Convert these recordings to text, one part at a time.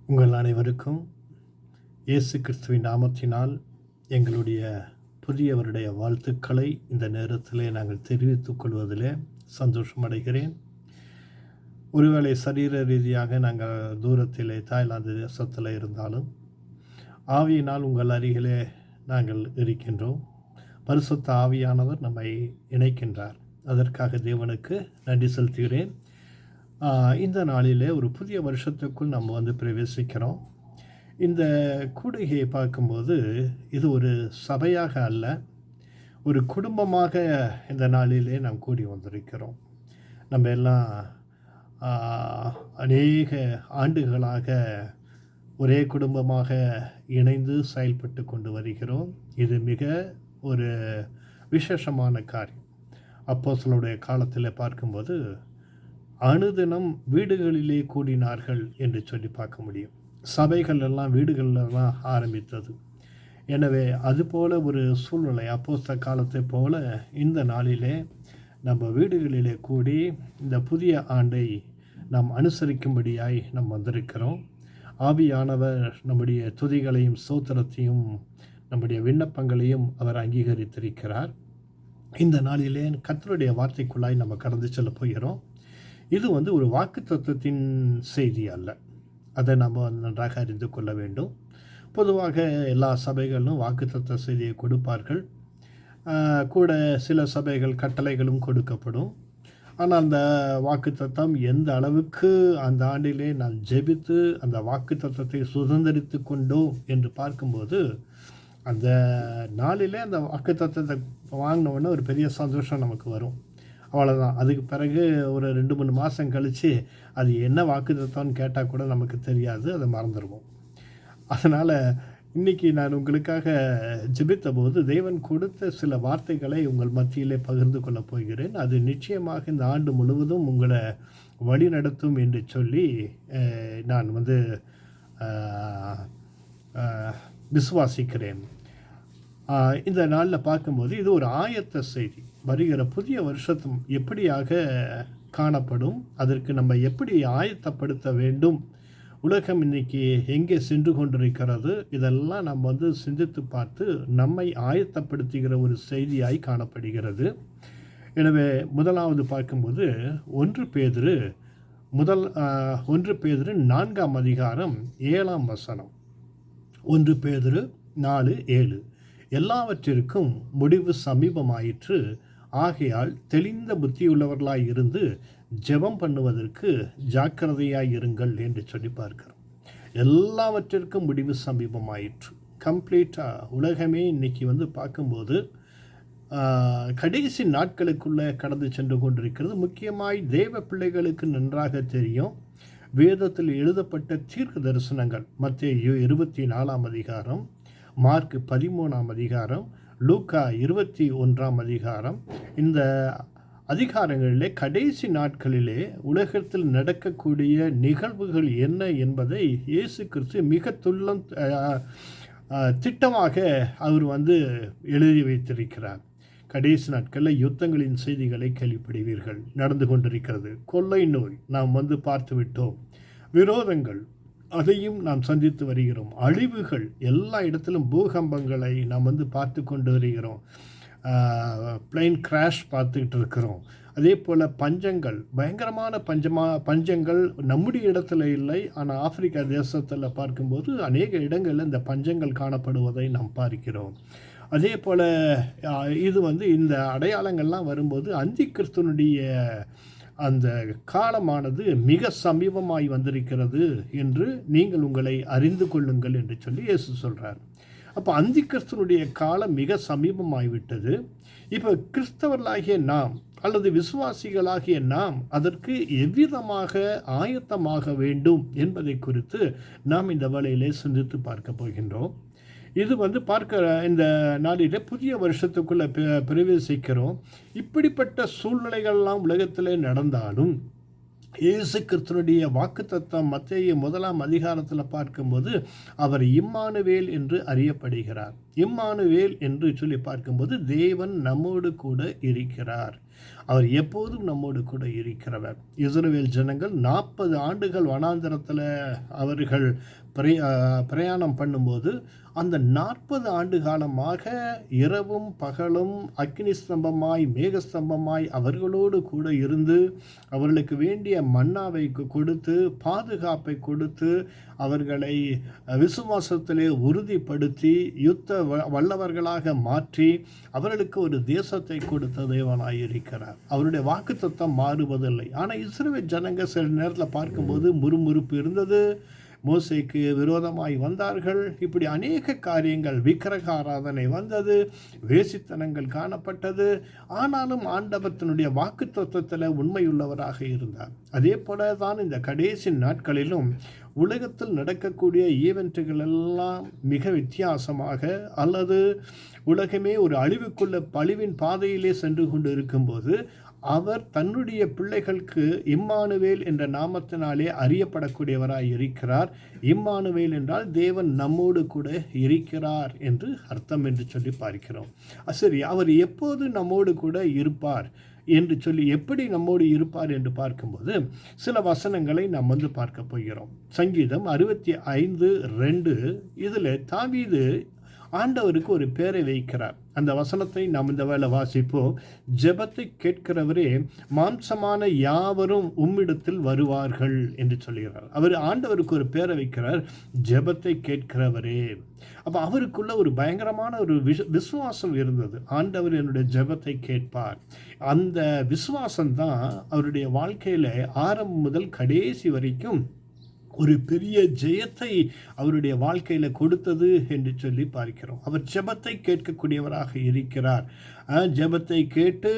உங்கள் அனைவருக்கும் இயேசு கிறிஸ்துவின் நாமத்தினால் எங்களுடைய புதியவருடைய வாழ்த்துக்களை இந்த நேரத்திலே நாங்கள் தெரிவித்துக் கொள்வதிலே சந்தோஷம் அடைகிறேன். ஒருவேளை சரீர ரீதியாக நாங்கள் தூரத்திலே தாய்லாந்து தேசத்தில் இருந்தாலும் ஆவியினால் உங்கள் அருகிலே நாங்கள் இருக்கின்றோம். பரிசுத்த ஆவியானவர் நம்மை இணைக்கின்றார். அதற்காக தேவனுக்கு நன்றி செலுத்துகிறேன். இந்த நாளிலே ஒரு புதிய வருஷத்துக்குள் நம்ம பிரவேசிக்கிறோம். இந்த கூடுகையை பார்க்கும்போது இது ஒரு சபையாக அல்ல, ஒரு குடும்பமாக இந்த நாளிலே நாம் கூடி வந்திருக்கிறோம். நம்ம எல்லாம் அநேக ஆண்டுகளாக ஒரே குடும்பமாக இணைந்து செயல்பட்டு கொண்டு வருகிறோம். இது மிக ஒரு விசேஷமான காரியம். அப்போஸ்தலருடைய காலத்தில் பார்க்கும்போது அனுதினம் வீடுகளிலே கூடினார்கள் என்று சொல்லி பார்க்க முடியும். சபைகள் எல்லாம் வீடுகளெல்லாம் ஆரம்பித்தது. எனவே அதுபோல ஒரு சூழ்நிலை அப்போஸ்தல காலத்தை போல இந்த நாளிலே நம்ம வீடுகளிலே கூடி இந்த புதிய ஆண்டை நாம் அனுசரிக்கும்படியாய் நாம் வந்திருக்கிறோம். ஆவியானவர் நம்முடைய துதிகளையும் ஸ்தோத்திரத்தையும் நம்முடைய விண்ணப்பங்களையும் அவர் அங்கீகரித்திருக்கிறார். இந்த நாளிலே கர்த்தருடைய வார்த்தைக்குள்ளாய் நம்ம கடந்து செல்ல போகிறோம். இது ஒரு வாக்குத்தத்தத்தின் செய்தி அல்ல. அதை நம்ம நன்றாக அறிந்து கொள்ள வேண்டும். பொதுவாக எல்லா சபைகளும் வாக்குத்தத்த செய்தியை கொடுப்பார்கள். கூட சில சபைகள் கட்டளைகளும் கொடுக்கப்படும். ஆனால் அந்த வாக்குத்தத்தம் எந்த அளவுக்கு அந்த ஆண்டிலே நான் ஜெபித்து அந்த வாக்குத்தத்தத்தை சுதந்திரித்து கொண்டோம் என்று பார்க்கும்போது அந்த நாளிலே அந்த வாக்குத்தத்தத்தை வாங்கினோடனே ஒரு பெரிய சந்தோஷம் நமக்கு வரும். அவ்வளோதான். அதுக்கு பிறகு ஒரு 2-3 மாதம் கழித்து அது என்ன வாக்குத்தத்தம்னு கேட்டால் கூட நமக்கு தெரியாது, அதை மறந்துடுவோம். அதனால் இன்றைக்கி நான் உங்களுக்காக ஜெபித்த போது தேவன் கொடுத்த சில வார்த்தைகளை உங்கள் மத்தியிலே பகிர்ந்து கொள்ளப் போகிறேன். அது நிச்சயமாக இந்த ஆண்டு முழுவதும் உங்களை வழி நடத்தும் என்று சொல்லி நான் விசுவாசிக்கிறேன். இந்த நாளில் பார்க்கும்போது இது ஒரு ஆயத்த செய்தி. வருகிற புதிய வருஷத்தும் எப்படியாக காணப்படும், அதற்கு நம்ம எப்படி ஆயத்தப்படுத்த வேண்டும், உலகம் இன்னைக்கு எங்கே சென்று கொண்டிருக்கிறது, இதெல்லாம் நம்ம சிந்தித்து பார்த்து நம்மை ஆயத்தப்படுத்துகிற ஒரு செய்தியாய் காணப்படுகிறது. எனவே முதலாவது பார்க்கும்போது 1 பேதுரு 4ஆம் அதிகாரம் 7ஆம் வசனம். 1 பேதுரு 4:7. எல்லாவற்றிற்கும் முடிவு சமீபமாயிற்று. ஆகையால் தெளிந்த புத்தியுள்ளவர்களாய் இருந்து ஜெபம் பண்ணுவதற்கு ஜாக்கிரதையாய் இருங்கள் என்று சொல்லி பார்க்கிறோம். எல்லாவற்றிற்கும் முடிவு சமீபமாயிற்று. கம்ப்ளீட்டாக உலகமே இன்னைக்கு பார்க்கும்போது கடைசி நாட்களுக்குள்ளே கடந்து சென்று கொண்டிருக்கிறது. முக்கியமாய் தேவ பிள்ளைகளுக்கு நன்றாக தெரியும். வேதத்தில் எழுதப்பட்ட தீர்க்க தரிசனங்கள் மத்தேயு 24ஆம் அதிகாரம், மார்க் 13ஆம் அதிகாரம், லூக்கா 21ஆம் அதிகாரம், இந்த அதிகாரங்களிலே கடைசி நாட்களிலே உலகத்தில் நடக்கக்கூடிய நிகழ்வுகள் என்ன என்பதை இயேசு கிறிஸ்து மிக திட்டமாக அவர் எழுதி வைத்திருக்கிறார். கடைசி நாட்களில் யுத்தங்களின் செய்திகளை கேள்விப்படுவீர்கள், நடந்து கொண்டிருக்கிறது. கொள்ளை நோய் நாம் பார்த்து விட்டோம். விரோதங்கள் அதையும் நாம் சந்தித்து வருகிறோம். அழிவுகள் எல்லா இடத்திலும், பூகம்பங்களை நாம் பார்த்து கொண்டு வருகிறோம். பிளைன் கிராஷ் பார்த்துக்கிட்டு இருக்கிறோம். அதே போல் பஞ்சங்கள், பயங்கரமான பஞ்சங்கள் நம்முடைய இடத்துல இல்லை, ஆனால் ஆப்பிரிக்கா தேசத்தில் பார்க்கும்போது அநேக இடங்களில் இந்த பஞ்சங்கள் காணப்படுவதை நாம் பார்க்கிறோம். அதே போல் இது இந்த அடையாளங்கள்லாம் வரும்போது அந்தி கிறிஸ்துவனுடைய அந்த காலமானது மிக சமீபமாய் வந்திருக்கிறது என்று நீங்கள் உங்களை அறிந்து கொள்ளுங்கள் என்று சொல்லி இயேசு சொல்கிறார். அப்போ அந்தி கிறிஸ்துவனுடைய காலம் மிக சமீபமாகிவிட்டது. இப்போ கிறிஸ்தவர்களாகிய நாம் அல்லது விசுவாசிகளாகிய நாம் அதற்கு எவ்விதமாக ஆயத்தமாக வேண்டும் என்பதை குறித்து நாம் இந்த வேளையிலே சிந்தித்து பார்க்க போகின்றோம். இது பார்க்கிற இந்த நாளிலே புதிய வருஷத்துக்குள்ளே பிரவேசிக்கிறோம். இப்படிப்பட்ட சூழ்நிலைகள்லாம் உலகத்திலே நடந்தாலும் இயேசு கிறிஸ்துவினுடைய வாக்குத்தத்தம் மத்தேயு 1ஆம் அதிகாரத்தில் பார்க்கும்போது அவர் இம்மானுவேல் என்று அறியப்படுகிறார். இம்மானுவேல் என்று சொல்லி பார்க்கும்போது தேவன் நம்மோடு கூட இருக்கிறார். அவர் எப்போதும் நம்மோடு கூட இருக்கிறவர். இஸ்ரவேல் ஜனங்கள் 40 ஆண்டுகள் வனாந்தரத்தில் அவர்கள் பிரயாணம் பண்ணும்போது அந்த 40 ஆண்டு காலமாக இரவும் பகலும் அக்னி ஸ்தம்பமாய் மேகஸ்தம்பமாய் அவர்களோடு கூட இருந்து அவர்களுக்கு வேண்டிய மன்னாவை கொடுத்து பாதுகாப்பை கொடுத்து அவர்களை விசுவாசத்திலே உறுதிப்படுத்தி யுத்த வல்லவர்களாக மாற்றி அவர்களுக்கு ஒரு தேசத்தை கொடுத்த தேவனாய் இருக்கிறார். அவருடைய வாக்குத்தத்தம் மாறுவதில்லை. ஆனால் இஸ்ரவேல் ஜனங்க சில நேரத்தில் பார்க்கும்போது முறுமுறுப்பு இருந்தது. மோசேக்கு விரோதமாய் வந்தார்கள். இப்படி அநேக காரியங்கள், விக்கிரக ஆராதனை வந்தது, வேசித்தனங்கள் காணப்பட்டது. ஆனாலும் ஆண்டவர் தன்னுடைய வாக்குத்தத்தத்தில் உண்மையுள்ளவராக இருந்தார். அதே போல தான் இந்த கடைசி நாட்களிலும் உலகத்தில் நடக்கக்கூடிய ஈவெண்ட்டுகள் எல்லாம் மிக வித்தியாசமாக அல்லது உலகமே ஒரு அழிவின் பாதையிலே சென்று கொண்டு இருக்கும்போது அவர் தன்னுடைய பிள்ளைகளுக்கு இம்மானுவேல் என்ற நாமத்தினாலே அறியப்படக்கூடியவராய் இருக்கிறார். இம்மானுவேல் என்றால் தேவன் நம்மோடு கூட இருக்கிறார் என்று அர்த்தம் என்று சொல்லி பார்க்கிறோம். சரி, அவர் எப்போது நம்மோடு கூட இருப்பார் என்று சொல்லி எப்படி நம்மோடு இருப்பார் என்று பார்க்கும்போது சில வசனங்களை நாம் பார்க்க போகிறோம். சங்கீதம் 65:2 இதில் தாவீது ஆண்டவருக்கு ஒரு பேரை வைக்கிறார். அந்த வசனத்தை நாம் இந்த வேளை வாசிப்போம். ஜெபத்தை கேட்கிறவரே, மாம்சமான யாவரும் உம்மிடத்தில் வருவார்கள் என்று சொல்கிறார். அவர் ஆண்டவருக்கு ஒரு பேரை வைக்கிறார், ஜெபத்தை கேட்கிறவரே. அப்போ அவருக்குள்ள ஒரு பயங்கரமான ஒரு விசுவாசம் இருந்தது. ஆண்டவர் என்னுடைய ஜெபத்தை கேட்பார். அந்த விசுவாசம்தான் அவருடைய வாழ்க்கையில் ஆரம்பம் முதல் கடைசி வரைக்கும் ஒரு பெரிய ஜெயத்தை அவருடைய வாழ்க்கையில் கொடுத்தது என்று சொல்லி பார்க்கிறோம். அவர் ஜெபத்தை கேட்கக்கூடியவராக இருக்கிறார். ஜெபத்தை கேட்டு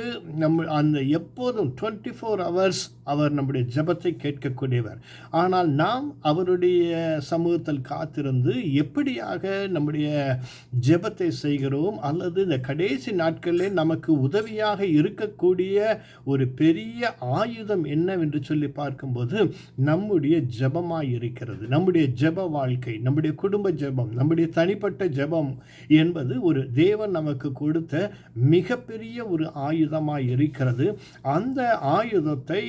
அந்த எப்போதும் 24 hours அவர் நம்முடைய ஜெபத்தை கேட்கக்கூடியவர். ஆனால் நாம் அவருடைய சமூகத்தில் காத்திருந்து எப்படியாக நம்முடைய ஜெபத்தை செய்கிறோம் அல்லது இந்த கடைசி நாட்களில் நமக்கு உதவியாக இருக்கக்கூடிய ஒரு பெரிய ஆயுதம் என்னவென்று சொல்லி பார்க்கும்போது நம்முடைய ஜெபமாய் இருக்கிறது. நம்முடைய ஜெப வாழ்க்கை, நம்முடைய குடும்ப ஜெபம், நம்முடைய தனிப்பட்ட ஜெபம் என்பது ஒரு தேவன் நமக்கு கொடுத்த மிகப்பெரிய ஒரு ஆயுதமாய் இருக்கிறது. அந்த ஆயுதத்தை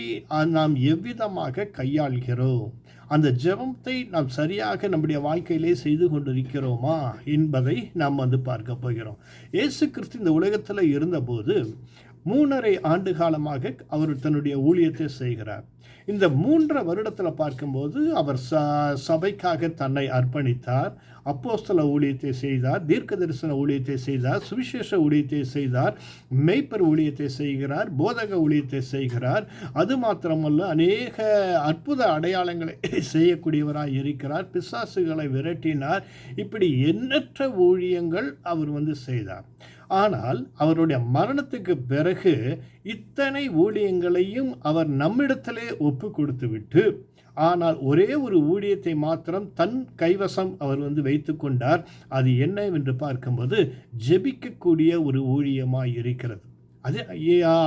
நாம் எவ்விதமாக கையாள்கிறோம், அந்த ஜெபத்தை நாம் சரியாக நம்முடைய வாழ்க்கையிலே செய்து கொண்டிருக்கிறோமா என்பதை நாம் பார்க்க போகிறோம். இயேசு கிறிஸ்து இந்த உலகத்தில் இருந்தபோது 3.5 ஆண்டு காலமாக அவர் தன்னுடைய ஊழியத்தை செய்கிறார். இந்த 3 வருடத்தில் பார்க்கும்போது அவர் சபைக்காக தன்னை அர்ப்பணித்தார். அப்போஸ்தல ஊழியத்தை செய்தார், தீர்க்க தரிசன ஊழியத்தை செய்தார், சுவிசேஷ ஊழியத்தை செய்தார், மெய்ப்பர் ஊழியத்தை செய்கிறார், போதக ஊழியத்தை செய்கிறார். அது மாத்திரமல்ல, அநேக அற்புத அடையாளங்களை செய்யக்கூடியவராக இருக்கிறார். பிசாசுகளை விரட்டினார். இப்படி எண்ணற்ற ஊழியங்கள் அவர் செய்தார். ஆனால் அவருடைய மரணத்துக்கு பிறகு இத்தனை ஊழியங்களையும் அவர் நம்மிடத்திலே ஒப்பு கொடுத்து விட்டு, ஆனால் ஒரே ஒரு ஊழியத்தை மாத்திரம் தன் கைவசம் அவர் வைத்து கொண்டார். அது என்னவென்று பார்க்கும்போது ஜெபிக்கக்கூடிய ஒரு ஊழியமாய் இருக்கிறது. அது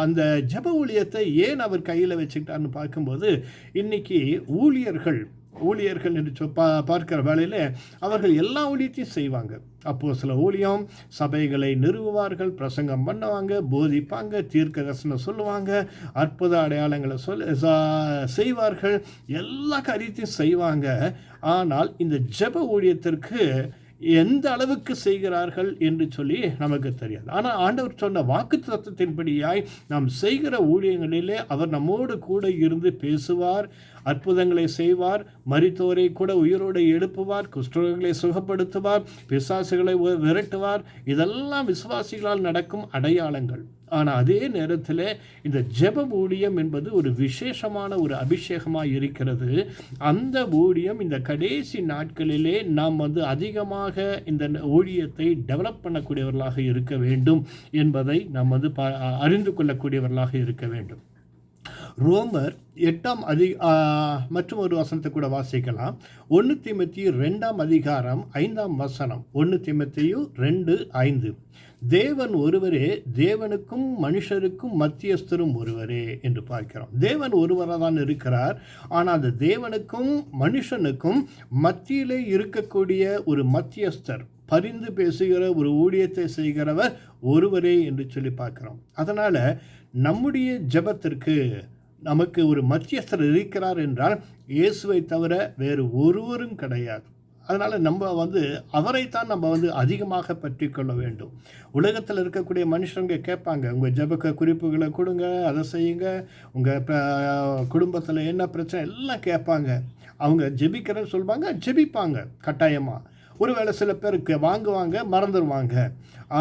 அந்த ஜெப ஊழியத்தை ஏன் அவர் கையில் வச்சுக்கிட்டார்னு பார்க்கும்போது இன்னைக்கு ஊழியர்கள் என்று பார்க்கிற வேளையில் அவர்கள் எல்லா ஊழியத்தையும் செய்வாங்க. அப்போது சில ஊழியம் சபைகளை நிறுவுவார்கள், பிரசங்கம் பண்ணுவாங்க, போதிப்பாங்க, தீர்க்க தரிசனம் சொல்லுவாங்க, அற்புத அடையாளங்களை செய்வார்கள், எல்லா காரியத்தையும் செய்வாங்க. ஆனால் இந்த ஜெப ஊழியத்திற்கு எந்த அளவுக்கு செய்கிறார்கள் என்று சொல்லி நமக்கு தெரியாது. ஆனால் ஆண்டவர் சொன்ன வாக்குத்தத்தத்தின்படியாய் நாம் செய்கிற ஊழியங்களிலே அவர் நம்மோடு கூட இருந்து பேசுவார், அற்புதங்களை செய்வார், மரித்தோரை கூட உயிரோடு எழுப்புவார், குஷ்டரோகிகளை சுகப்படுத்துவார், பிசாசுகளை விரட்டுவார். இதெல்லாம் விசுவாசிகளால் நடக்கும் அடையாளங்கள். ஆனால் அதே நேரத்தில் இந்த ஜெப ஊழியம் என்பது ஒரு விசேஷமான ஒரு அபிஷேகமாக இருக்கிறது. அந்த ஊழியம் இந்த கடைசி நாட்களிலே நாம் அதிகமாக இந்த ஊழியத்தை டெவலப் பண்ணக்கூடியவர்களாக இருக்க வேண்டும் என்பதை நாம் அறிந்து கொள்ளக்கூடியவர்களாக இருக்க வேண்டும். ரோமர் 8 மற்றும் ஒரு வசனத்தை கூட வாசிக்கலாம். 1 தீமோத்தேயு 2 5 1 தீமோத்தேயு 2:5 தேவன் ஒருவரே, தேவனுக்கும் மனுஷருக்கும் மத்தியஸ்தரும் ஒருவரே என்று பார்க்கிறோம். தேவன் ஒருவராக தான் இருக்கிறார். ஆனால் அந்த தேவனுக்கும் மனுஷனுக்கும் மத்தியிலே இருக்கக்கூடிய ஒரு மத்தியஸ்தர், பரிந்து பேசுகிற ஒரு ஊழியத்தை செய்கிறவர் ஒருவரே என்று சொல்லி பார்க்கிறோம். அதனால் நம்முடைய ஜெபத்திற்கு நமக்கு ஒரு மத்தியஸ்தர் இருக்கிறார் என்றால் இயேசுவை தவிர வேறு ஒருவரும் கிடையாது. அதனால் நம்ம அவரைத்தான் நம்ம அதிகமாக பற்றி கொள்ள வேண்டும். உலகத்தில் இருக்கக்கூடிய மனுஷங்க கேட்பாங்க, உங்கள் ஜெப குறிப்புகளை கொடுங்க, அதை செய்யுங்க, உங்கள் குடும்பத்தில் என்ன பிரச்சனை எல்லாம் கேட்பாங்க. அவங்க ஜெபிக்கிறேன்னு சொல்லுவாங்க, ஜெபிப்பாங்க கட்டாயமாக. ஒருவேளை சில பேருக்கு வாங்குவாங்க, மறந்துடுவாங்க.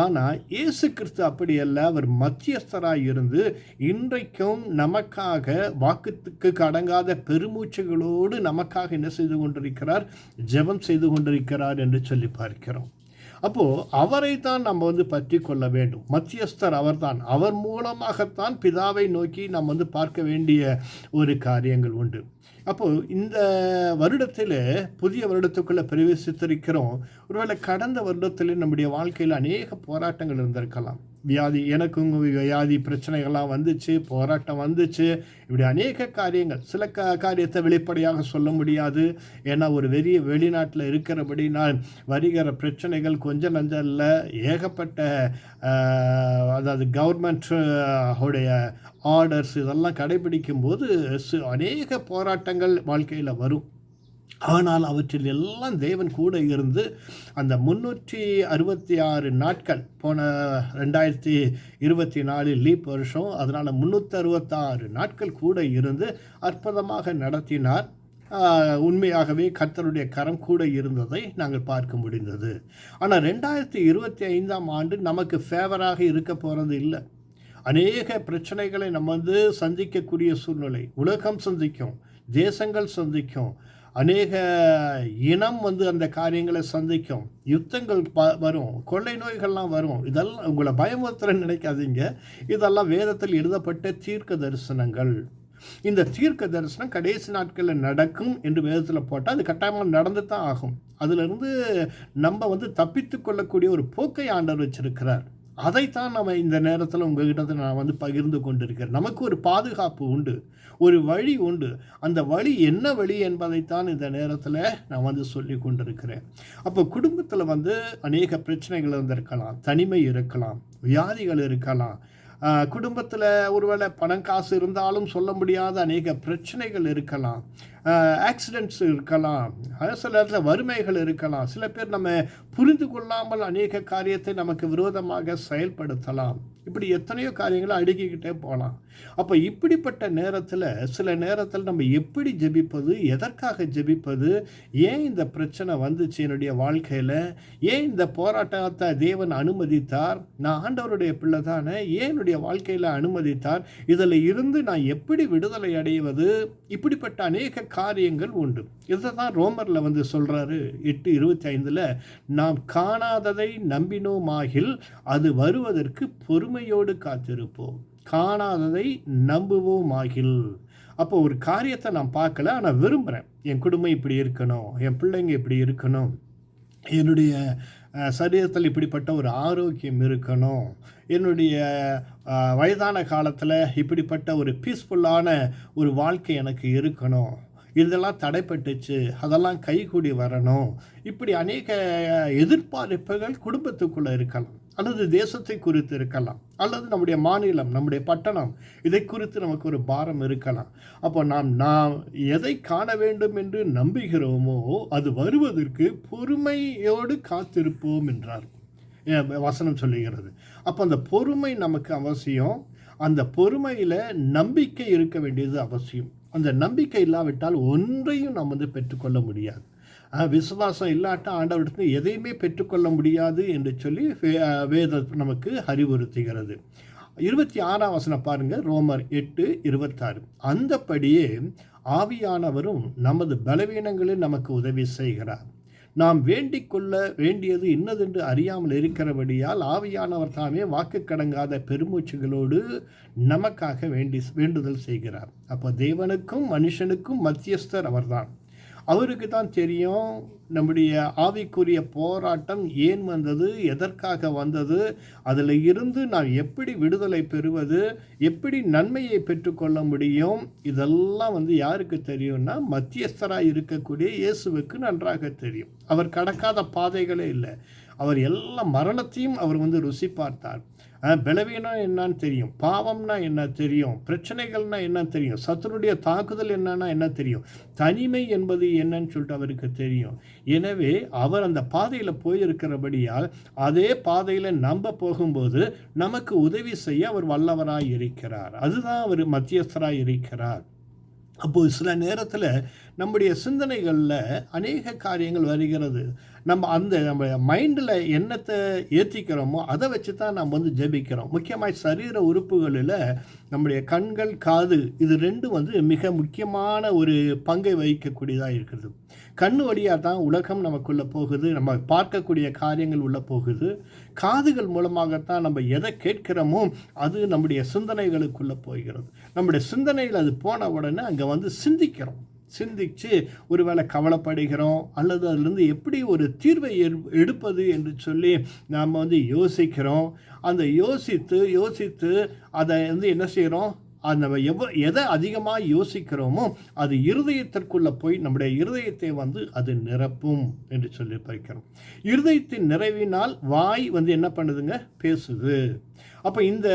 ஆனால் இயேசு கிறிஸ்து அப்படி அல்ல. அவர் மத்தியஸ்தராக இருந்து இன்றைக்கும் நமக்காக வாக்குக்கு அடங்காத பெருமூச்சுகளோடு நமக்காக என்ன செய்து கொண்டிருக்கிறார்? ஜெபம் செய்து கொண்டிருக்கிறார் என்று சொல்லி பார்க்கிறோம். அப்போது அவரை தான் நம்ம பற்றி கொள்ள வேண்டும். மத்தியஸ்தர் அவர்தான். அவர் மூலமாகத்தான் பிதாவை நோக்கி நாம் பார்க்க வேண்டிய ஒரு காரியங்கள் உண்டு. அப்போது இந்த வருடத்தில் புதிய வருடத்துக்குள்ளே பிரவேசித்திருக்கிறோம். ஒருவேளை கடந்த வருடத்தில் நம்முடைய வாழ்க்கையில் அநேக போராட்டங்கள் இருந்திருக்கலாம். எனக்கும் வியாதி பிரச்சனைகள்லாம் வந்துச்சு, போராட்டம் வந்துச்சு, இப்படி அநேக காரியங்கள். சில காரியத்தை வெளிப்படையாக சொல்ல முடியாது. ஏன்னா ஒரு வெளிநாட்டில் இருக்கிறபடி நான் வருகிற பிரச்சனைகள் கொஞ்சம் நஞ்சம் இல்லை. ஏகப்பட்ட அதாவது கவர்மெண்ட் உடைய ஆர்டர்ஸ் இதெல்லாம் கடைபிடிக்கும் போது அநேக போராட்டங்கள் வாழ்க்கையில் வரும். ஆனால் அவற்றில் எல்லாம் தேவன் கூட இருந்து அந்த 366 நாட்கள், போன 2024 லீப் வருஷம், அதனால் 366 நாட்கள் கூட இருந்து அற்புதமாக நடத்தினார். உண்மையாகவே கர்த்தருடைய கரம் கூட இருந்ததை நாங்கள் பார்க்க முடிந்தது. ஆனால் 2025ஆம் ஆண்டு நமக்கு ஃபேவராக இருக்க போகிறது இல்லை. அநேக பிரச்சனைகளை நம்ம சந்திக்கக்கூடிய சூழ்நிலை உலகம் சந்திக்கும், தேசங்கள் சந்திக்கும், அநேக இனம் அந்த காரியங்களை சந்திக்கும், யுத்தங்கள் வரும், கொள்ளை நோய்கள்லாம் வரும். இதெல்லாம் உங்களை பயமுறுத்துறேன்னு நினைக்காதீங்க. இதெல்லாம் வேதத்தில் எழுதப்பட்ட தீர்க்க தரிசனங்கள். இந்த தீர்க்க தரிசனம் கடைசி நாட்களில் நடக்கும் என்று வேதத்தில் போட்டால் அது கட்டாயமாக நடந்து தான் ஆகும். அதிலிருந்து நம்ம தப்பித்து கொள்ளக்கூடிய ஒரு போக்கை ஆண்டவர் வச்சிருக்கிறார். அதைத்தான் நம்ம இந்த நேரத்தில் உங்ககிட்ட நான் பகிர்ந்து கொண்டிருக்கிறேன். நமக்கு ஒரு பாதுகாப்பு உண்டு, ஒரு வழி உண்டு. அந்த வழி என்ன வழி என்பதைத்தான் இந்த நேரத்தில் நான் சொல்லி கொண்டிருக்கிறேன். அப்போ குடும்பத்தில் அநேக பிரச்சனைகள் இருந்திருக்கலாம், தனிமை இருக்கலாம், வியாதிகள் இருக்கலாம், குடும்பத்தில் ஒருவேளை பணம் காசு இருந்தாலும் சொல்ல முடியாத அநேக பிரச்சனைகள் இருக்கலாம், ஆக்சிடெண்ட்ஸ் இருக்கலாம், சில நேரத்தில் வறுமைகள் இருக்கலாம். சில பேர் நம்ம புரிந்து கொள்ளாமல் அநேக காரியத்தை நமக்கு விரோதமாக செயல்படுத்தலாம். இப்படி எத்தனையோ காரியங்களை அடுக்கிக்கிட்டே போகலாம். அப்போ இப்படிப்பட்ட நேரத்தில் சில நேரத்தில் நம்ம எப்படி ஜெபிப்பது, எதற்காக ஜெபிப்பது, ஏன் இந்த பிரச்சனை வந்துச்சு என்னுடைய வாழ்க்கையில், ஏன் இந்த போராட்டத்தை தேவன் அனுமதித்தார், நான் ஆண்டவருடைய பிள்ளை தானே, ஏன் என்னுடைய வாழ்க்கையில் அனுமதித்தார், இதில் இருந்து நான் எப்படி விடுதலை அடைவது, இப்படிப்பட்ட அநேக காரியங்கள் உண்டு. இதை தான் ரோமரில் சொல்கிறாரு 8:25, நாம் காணாததை நம்பினோமாகில் அது வருவதற்கு பொறுமையோடு காத்திருப்போம், காணாததை நம்புவோமாகில். அப்போ ஒரு காரியத்தை நான் பார்க்கல, ஆனால் விரும்புகிறேன். என் குடும்பம் இப்படி இருக்கணும், என் பிள்ளைங்க இப்படி இருக்கணும், என்னுடைய சரீரத்தில் இப்படிப்பட்ட ஒரு ஆரோக்கியம் இருக்கணும், என்னுடைய வயதான காலத்தில் இப்படிப்பட்ட ஒரு பீஸ்ஃபுல்லான ஒரு வாழ்க்கை எனக்கு இருக்கணும், இதெல்லாம் தடைப்பட்டுச்சு, அதெல்லாம் கைகூடி வரணும். இப்படி அநேக எதிர்பார்ப்புகள் குடும்பத்துக்குள்ளே இருக்கலாம், அல்லது தேசத்தை குறித்து இருக்கலாம், அல்லது நம்முடைய மாநிலம், நம்முடைய பட்டணம், இதை குறித்து நமக்கு ஒரு பாரம் இருக்கலாம். அப்போ நாம் எதை காண வேண்டும் என்று நம்புகிறோமோ அது வருவதற்கு பொறுமையோடு காத்திருப்போம் என்றார் வசனம் சொல்லுகிறது. அப்போ அந்த பொறுமை நமக்கு அவசியம். அந்த பொறுமையில் நம்பிக்கை இருக்க வேண்டியது அவசியம். அந்த நம்பிக்கை இல்லாவிட்டால் ஒன்றையும் நாம் பெற்றுக்கொள்ள முடியாது. விசுவாசம் இல்லாட்ட ஆண்டவரிடத்துல எதையுமே பெற்றுக்கொள்ள முடியாது என்று சொல்லி வேதம் நமக்கு அறிவுறுத்துகிறது. 26ஆம் வசனம் பாருங்கள், ரோமர் 8:26. அந்தபடியே ஆவியானவரும் நமது பலவீனங்களில் நமக்கு உதவி செய்கிறார். நாம் வேண்டிக் கொள்ள வேண்டியது இன்னதென்று அறியாமல் இருக்கிறபடியால் ஆவியானவர் தாமே வாக்கு கடங்காத பெருமூச்சுகளோடு நமக்காக வேண்டுதல் செய்கிறார். அப்போ தேவனுக்கும் மனுஷனுக்கும் மத்தியஸ்தர் அவர்தான். அவருக்கு தான் தெரியும் நம்முடைய ஆவிக்குரிய போராட்டம் ஏன் வந்தது, எதற்காக வந்தது, அதில் இருந்து நாம் எப்படி விடுதலை பெறுவது, எப்படி நன்மையை பெற்றுக்கொள்ள முடியும். இதெல்லாம் யாருக்கு தெரியும்னா மத்தியஸ்தராக இருக்கக்கூடிய இயேசுவுக்கு நன்றாக தெரியும். அவர் கடக்காத பாதைகளே இல்லை. அவர் எல்லா மரணத்தையும் அவர் வந்து ருசி பார்த்தார். பலவீனம் என்னன்னு தெரியும், பாவம்னா என்ன தெரியும், பிரச்சனைகள்னா என்ன தெரியும், சத்துருடைய தாக்குதல் என்னன்னா என்ன தெரியும், தனிமை என்பது என்னன்னு சொல்லிட்டு அவருக்கு தெரியும். எனவே அவர் அந்த பாதையில் போயிருக்கிறபடியால் அதே பாதையில் நம்ப போகும்போது நமக்கு உதவி செய்ய அவர் வல்லவராய் இருக்கிறார். அதுதான் அவர் மத்தியஸ்தராய் இருக்கிறார். அப்போது சில நேரத்தில் நம்முடைய சிந்தனைகளில் அநேக காரியங்கள் வருகிறது. நம்ம மைண்டில் என்னத்தை ஏற்றிக்கிறோமோ அதை வச்சு தான் நம்ம வந்து ஜெபிக்கிறோம். முக்கியமாக சரீர உறுப்புகளில் நம்முடைய கண்கள், காது, இது ரெண்டும் வந்து மிக முக்கியமான ஒரு பங்கை வகிக்கக்கூடியதாக இருக்கிறது. கண் வழியாக தான் உலகம் நமக்குள்ளே போகுது, நம்ம பார்க்கக்கூடிய காரியங்கள் உள்ளே போகுது. காதுகள் மூலமாகத்தான் நம்ம எதை கேட்கிறோமோ அது நம்முடைய சிந்தனைகளுக்குள்ளே போகிறது. நம்முடைய சிந்தனையில் அது போன உடனே அங்கே வந்து சிந்திக்கிறோம். சிந்தித்து ஒருவேளை கவலைப்படுகிறோம், அல்லது அதிலிருந்து எப்படி ஒரு தீர்வை எடுப்பது என்று சொல்லி நாம் வந்து யோசிக்கிறோம். அந்த யோசித்து அதை வந்து என்ன செய்கிறோம், அந்த எதை அதிகமாக யோசிக்கிறோமோ அது இருதயத்திற்குள்ளே போய் நம்முடைய இருதயத்தை வந்து அது நிரப்பும் என்று சொல்லி பார்க்கிறோம். இருதயத்தின் நிறைவினால் வாய் வந்து என்ன பண்ணுதுங்க, பேசுது. அப்போ இந்த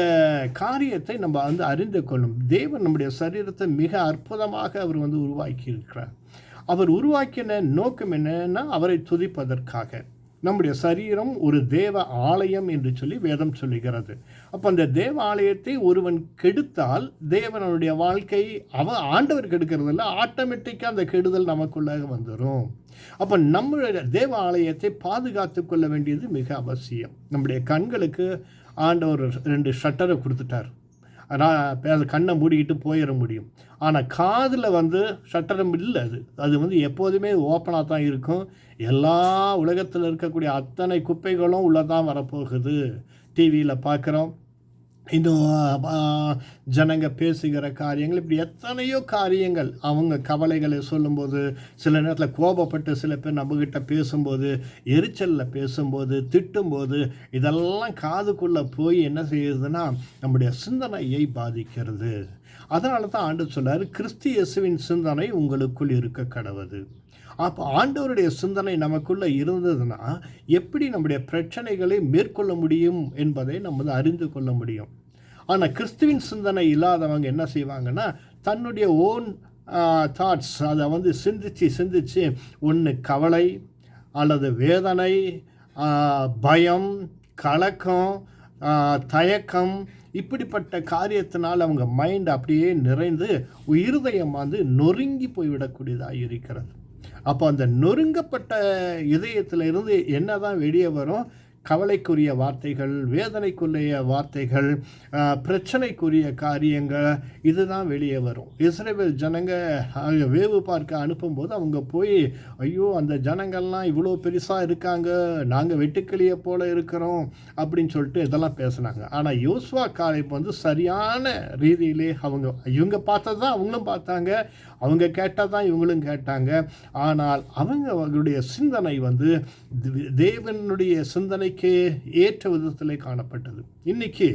காரியத்தை நம்ம வந்து அறிந்து கொள்ளும். தேவன் நம்முடைய சரீரத்தை மிக அற்புதமாக அவர் வந்து உருவாக்கி இருக்கிறார். அவர் உருவாக்கின நோக்கம் என்னன்னா அவரை துதிப்பதற்காக. நம்முடைய சரீரம் ஒரு தேவ ஆலயம் என்று சொல்லி வேதம் சொல்லுகிறது. அப்போ அந்த தேவ ஆலயத்தை ஒருவன் கெடுத்தால் தேவனுடைய வாழ்க்கை ஆண்டவர் கெடுக்கிறதில்ல, ஆட்டோமேட்டிக்காக அந்த கெடுதல் நமக்குள்ளாக வந்துடும். அப்போ நம்மளுடைய தேவ ஆலயத்தை பாதுகாத்து கொள்ள வேண்டியது மிக அவசியம். நம்முடைய கண்களுக்கு ஆண்டவர் 2 ஷட்டரை கொடுத்துட்டார். அது கண்ணை மூடிக்கிட்டு போயிட முடியும். ஆனால் காதில் வந்து ஷட்டரம் இல்லை, அது வந்து எப்போதுமே ஓப்பனாக தான் இருக்கும். எல்லா உலகத்தில் இருக்கக்கூடிய அத்தனை குப்பைகளும் உள்ளே தான் வரப்போகுது. டிவியில் பார்க்குறோம், இன்னும் ஜனங்க பேசுகிற காரியங்கள், இப்படி எத்தனையோ காரியங்கள். அவங்க கவலைகளை சொல்லும்போது, சில நேரத்தில் கோபப்பட்டு சில பேர் நம்மக்கிட்ட பேசும்போது, எரிச்சலில் பேசும்போது, திட்டும்போது, இதெல்லாம் காதுக்குள்ளே போய் என்ன செய்யுதுன்னா நம்முடைய சிந்தனையை பாதிக்கிறது. அதனால தான் ஆண்டவர் சொல்றார், கிறிஸ்து இயேசுவின் சிந்தனை உங்களுக்குள் இருக்க கடவுது. அப்போ ஆண்டவருடைய சிந்தனை நமக்குள்ளே இருந்ததுன்னா எப்படி நம்முடைய பிரச்சனைகளை மேற்கொள்ள முடியும் என்பதை நம்ம அறிந்து கொள்ள முடியும். ஆனால் கிறிஸ்துவின் சிந்தனை இல்லாதவங்க என்ன செய்வாங்கன்னா தன்னுடைய ஓன் தாட்ஸ் அதை வந்து சிந்திச்சு ஒன்று கவலை அல்லது வேதனை, பயம், கலக்கம், தயக்கம், இப்படிப்பட்ட காரியத்தினால் அவங்க மைண்ட் அப்படியே நிறைந்து இருதயம் வந்து நொறுங்கி போய்விடக்கூடியதாக இருக்கிறது. அப்போ அந்த நொறுங்கப்பட்ட இதயத்தில் இருந்து என்ன தான் வெளியே வரும், கவலைக்குரிய வார்த்தைகள், வேதனைக்குரிய வார்த்தைகள், பிரச்சனைக்குரிய காரியங்கள், இதுதான் வெளியே வரும். இஸ்ரவேல் ஜனங்க வேவு பார்க்க அனுப்பும்போது அவங்க போய், ஐயோ அந்த ஜனங்கள்லாம் இவ்வளோ பெருசாக இருக்காங்க, நாங்கள் வெட்டுக்கிளியை போல இருக்கிறோம் அப்படின்னு சொல்லிட்டு இதெல்லாம் பேசுனாங்க. ஆனால் யோசுவா காலேப் வந்து சரியான ரீதியிலே இவங்க பார்த்தது தான் அவங்களும் பார்த்தாங்க, அவங்க கேட்டால் தான் இவங்களும் கேட்டாங்க. ஆனால் அவங்களுடைய சிந்தனை வந்து தேவனுடைய சிந்தனைக்கு ஏற்ற விதத்திலே காணப்பட்டது. இன்னைக்கு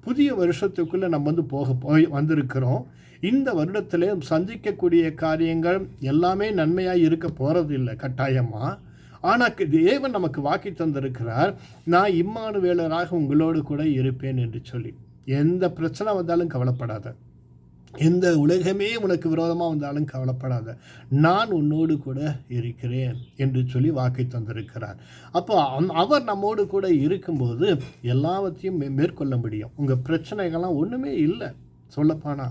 புதிய வருஷத்துக்குள்ளே நம்ம வந்து போய் வந்திருக்கிறோம். இந்த வருடத்திலே சந்திக்கக்கூடிய காரியங்கள் எல்லாமே நன்மையாக இருக்க போகிறது இல்லை கட்டாயமாக. ஆனால் தேவன் நமக்கு வாக்கி தந்திருக்கிறார், நான் இம்மானுவேலராக உங்களோடு கூட இருப்பேன் என்று சொல்லி. எந்த பிரச்சனை வந்தாலும் கவலைப்படாத, எந்த உலகமே உனக்கு விரோதமாக வந்தாலும் கவலைப்படாத, நான் உன்னோடு கூட இருக்கிறேன் என்று சொல்லி வாக்கை தந்திருக்கிறார். அப்போ அவர் நம்மோடு கூட இருக்கும்போது எல்லாவற்றையும் மேற்கொள்ள முடியும். உங்கள் பிரச்சனைகள்லாம் ஒன்றுமே இல்லை. சொல்லப்போனா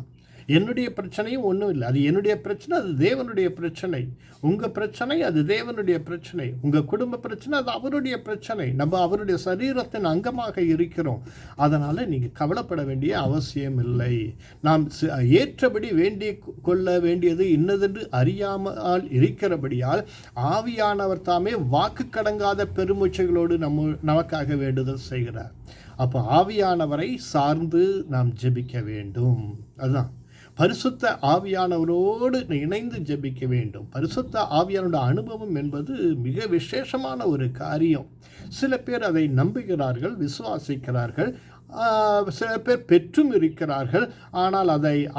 என்னுடைய பிரச்சனையும் ஒன்றும் இல்லை. அது என்னுடைய பிரச்சனை, அது தேவனுடைய பிரச்சனை. உங்கள் பிரச்சனை அது தேவனுடைய பிரச்சனை. உங்கள் குடும்ப பிரச்சனை அது அவருடைய பிரச்சனை. நம்ம அவருடைய சரீரத்தின் அங்கமாக இருக்கிறோம். அதனால் நீங்கள் கவலைப்பட வேண்டிய அவசியம் இல்லை. நாம் ஏற்றபடி வேண்டி கொள்ள வேண்டியது இன்னதென்று அறியாமல் இருக்கிறபடியால் ஆவியானவர் தாமே வாக்கு கடங்காத பெருமூச்சைகளோடு நமக்காக வேண்டுதல் செய்கிறார். அப்போ ஆவியானவரை சார்ந்து நாம் ஜெபிக்க வேண்டும். அதுதான் பரிசுத்த ஆவியானவரோடு இணைந்து ஜெபிக்க வேண்டும். பரிசுத்த ஆவியானோட அனுபவம் என்பது மிக விசேஷமான ஒரு காரியம். சில பேர் அதை நம்புகிறார்கள், விசுவாசிக்கிறார்கள், சில பேர் பெற்றும் இருக்கிறார்கள். ஆனால்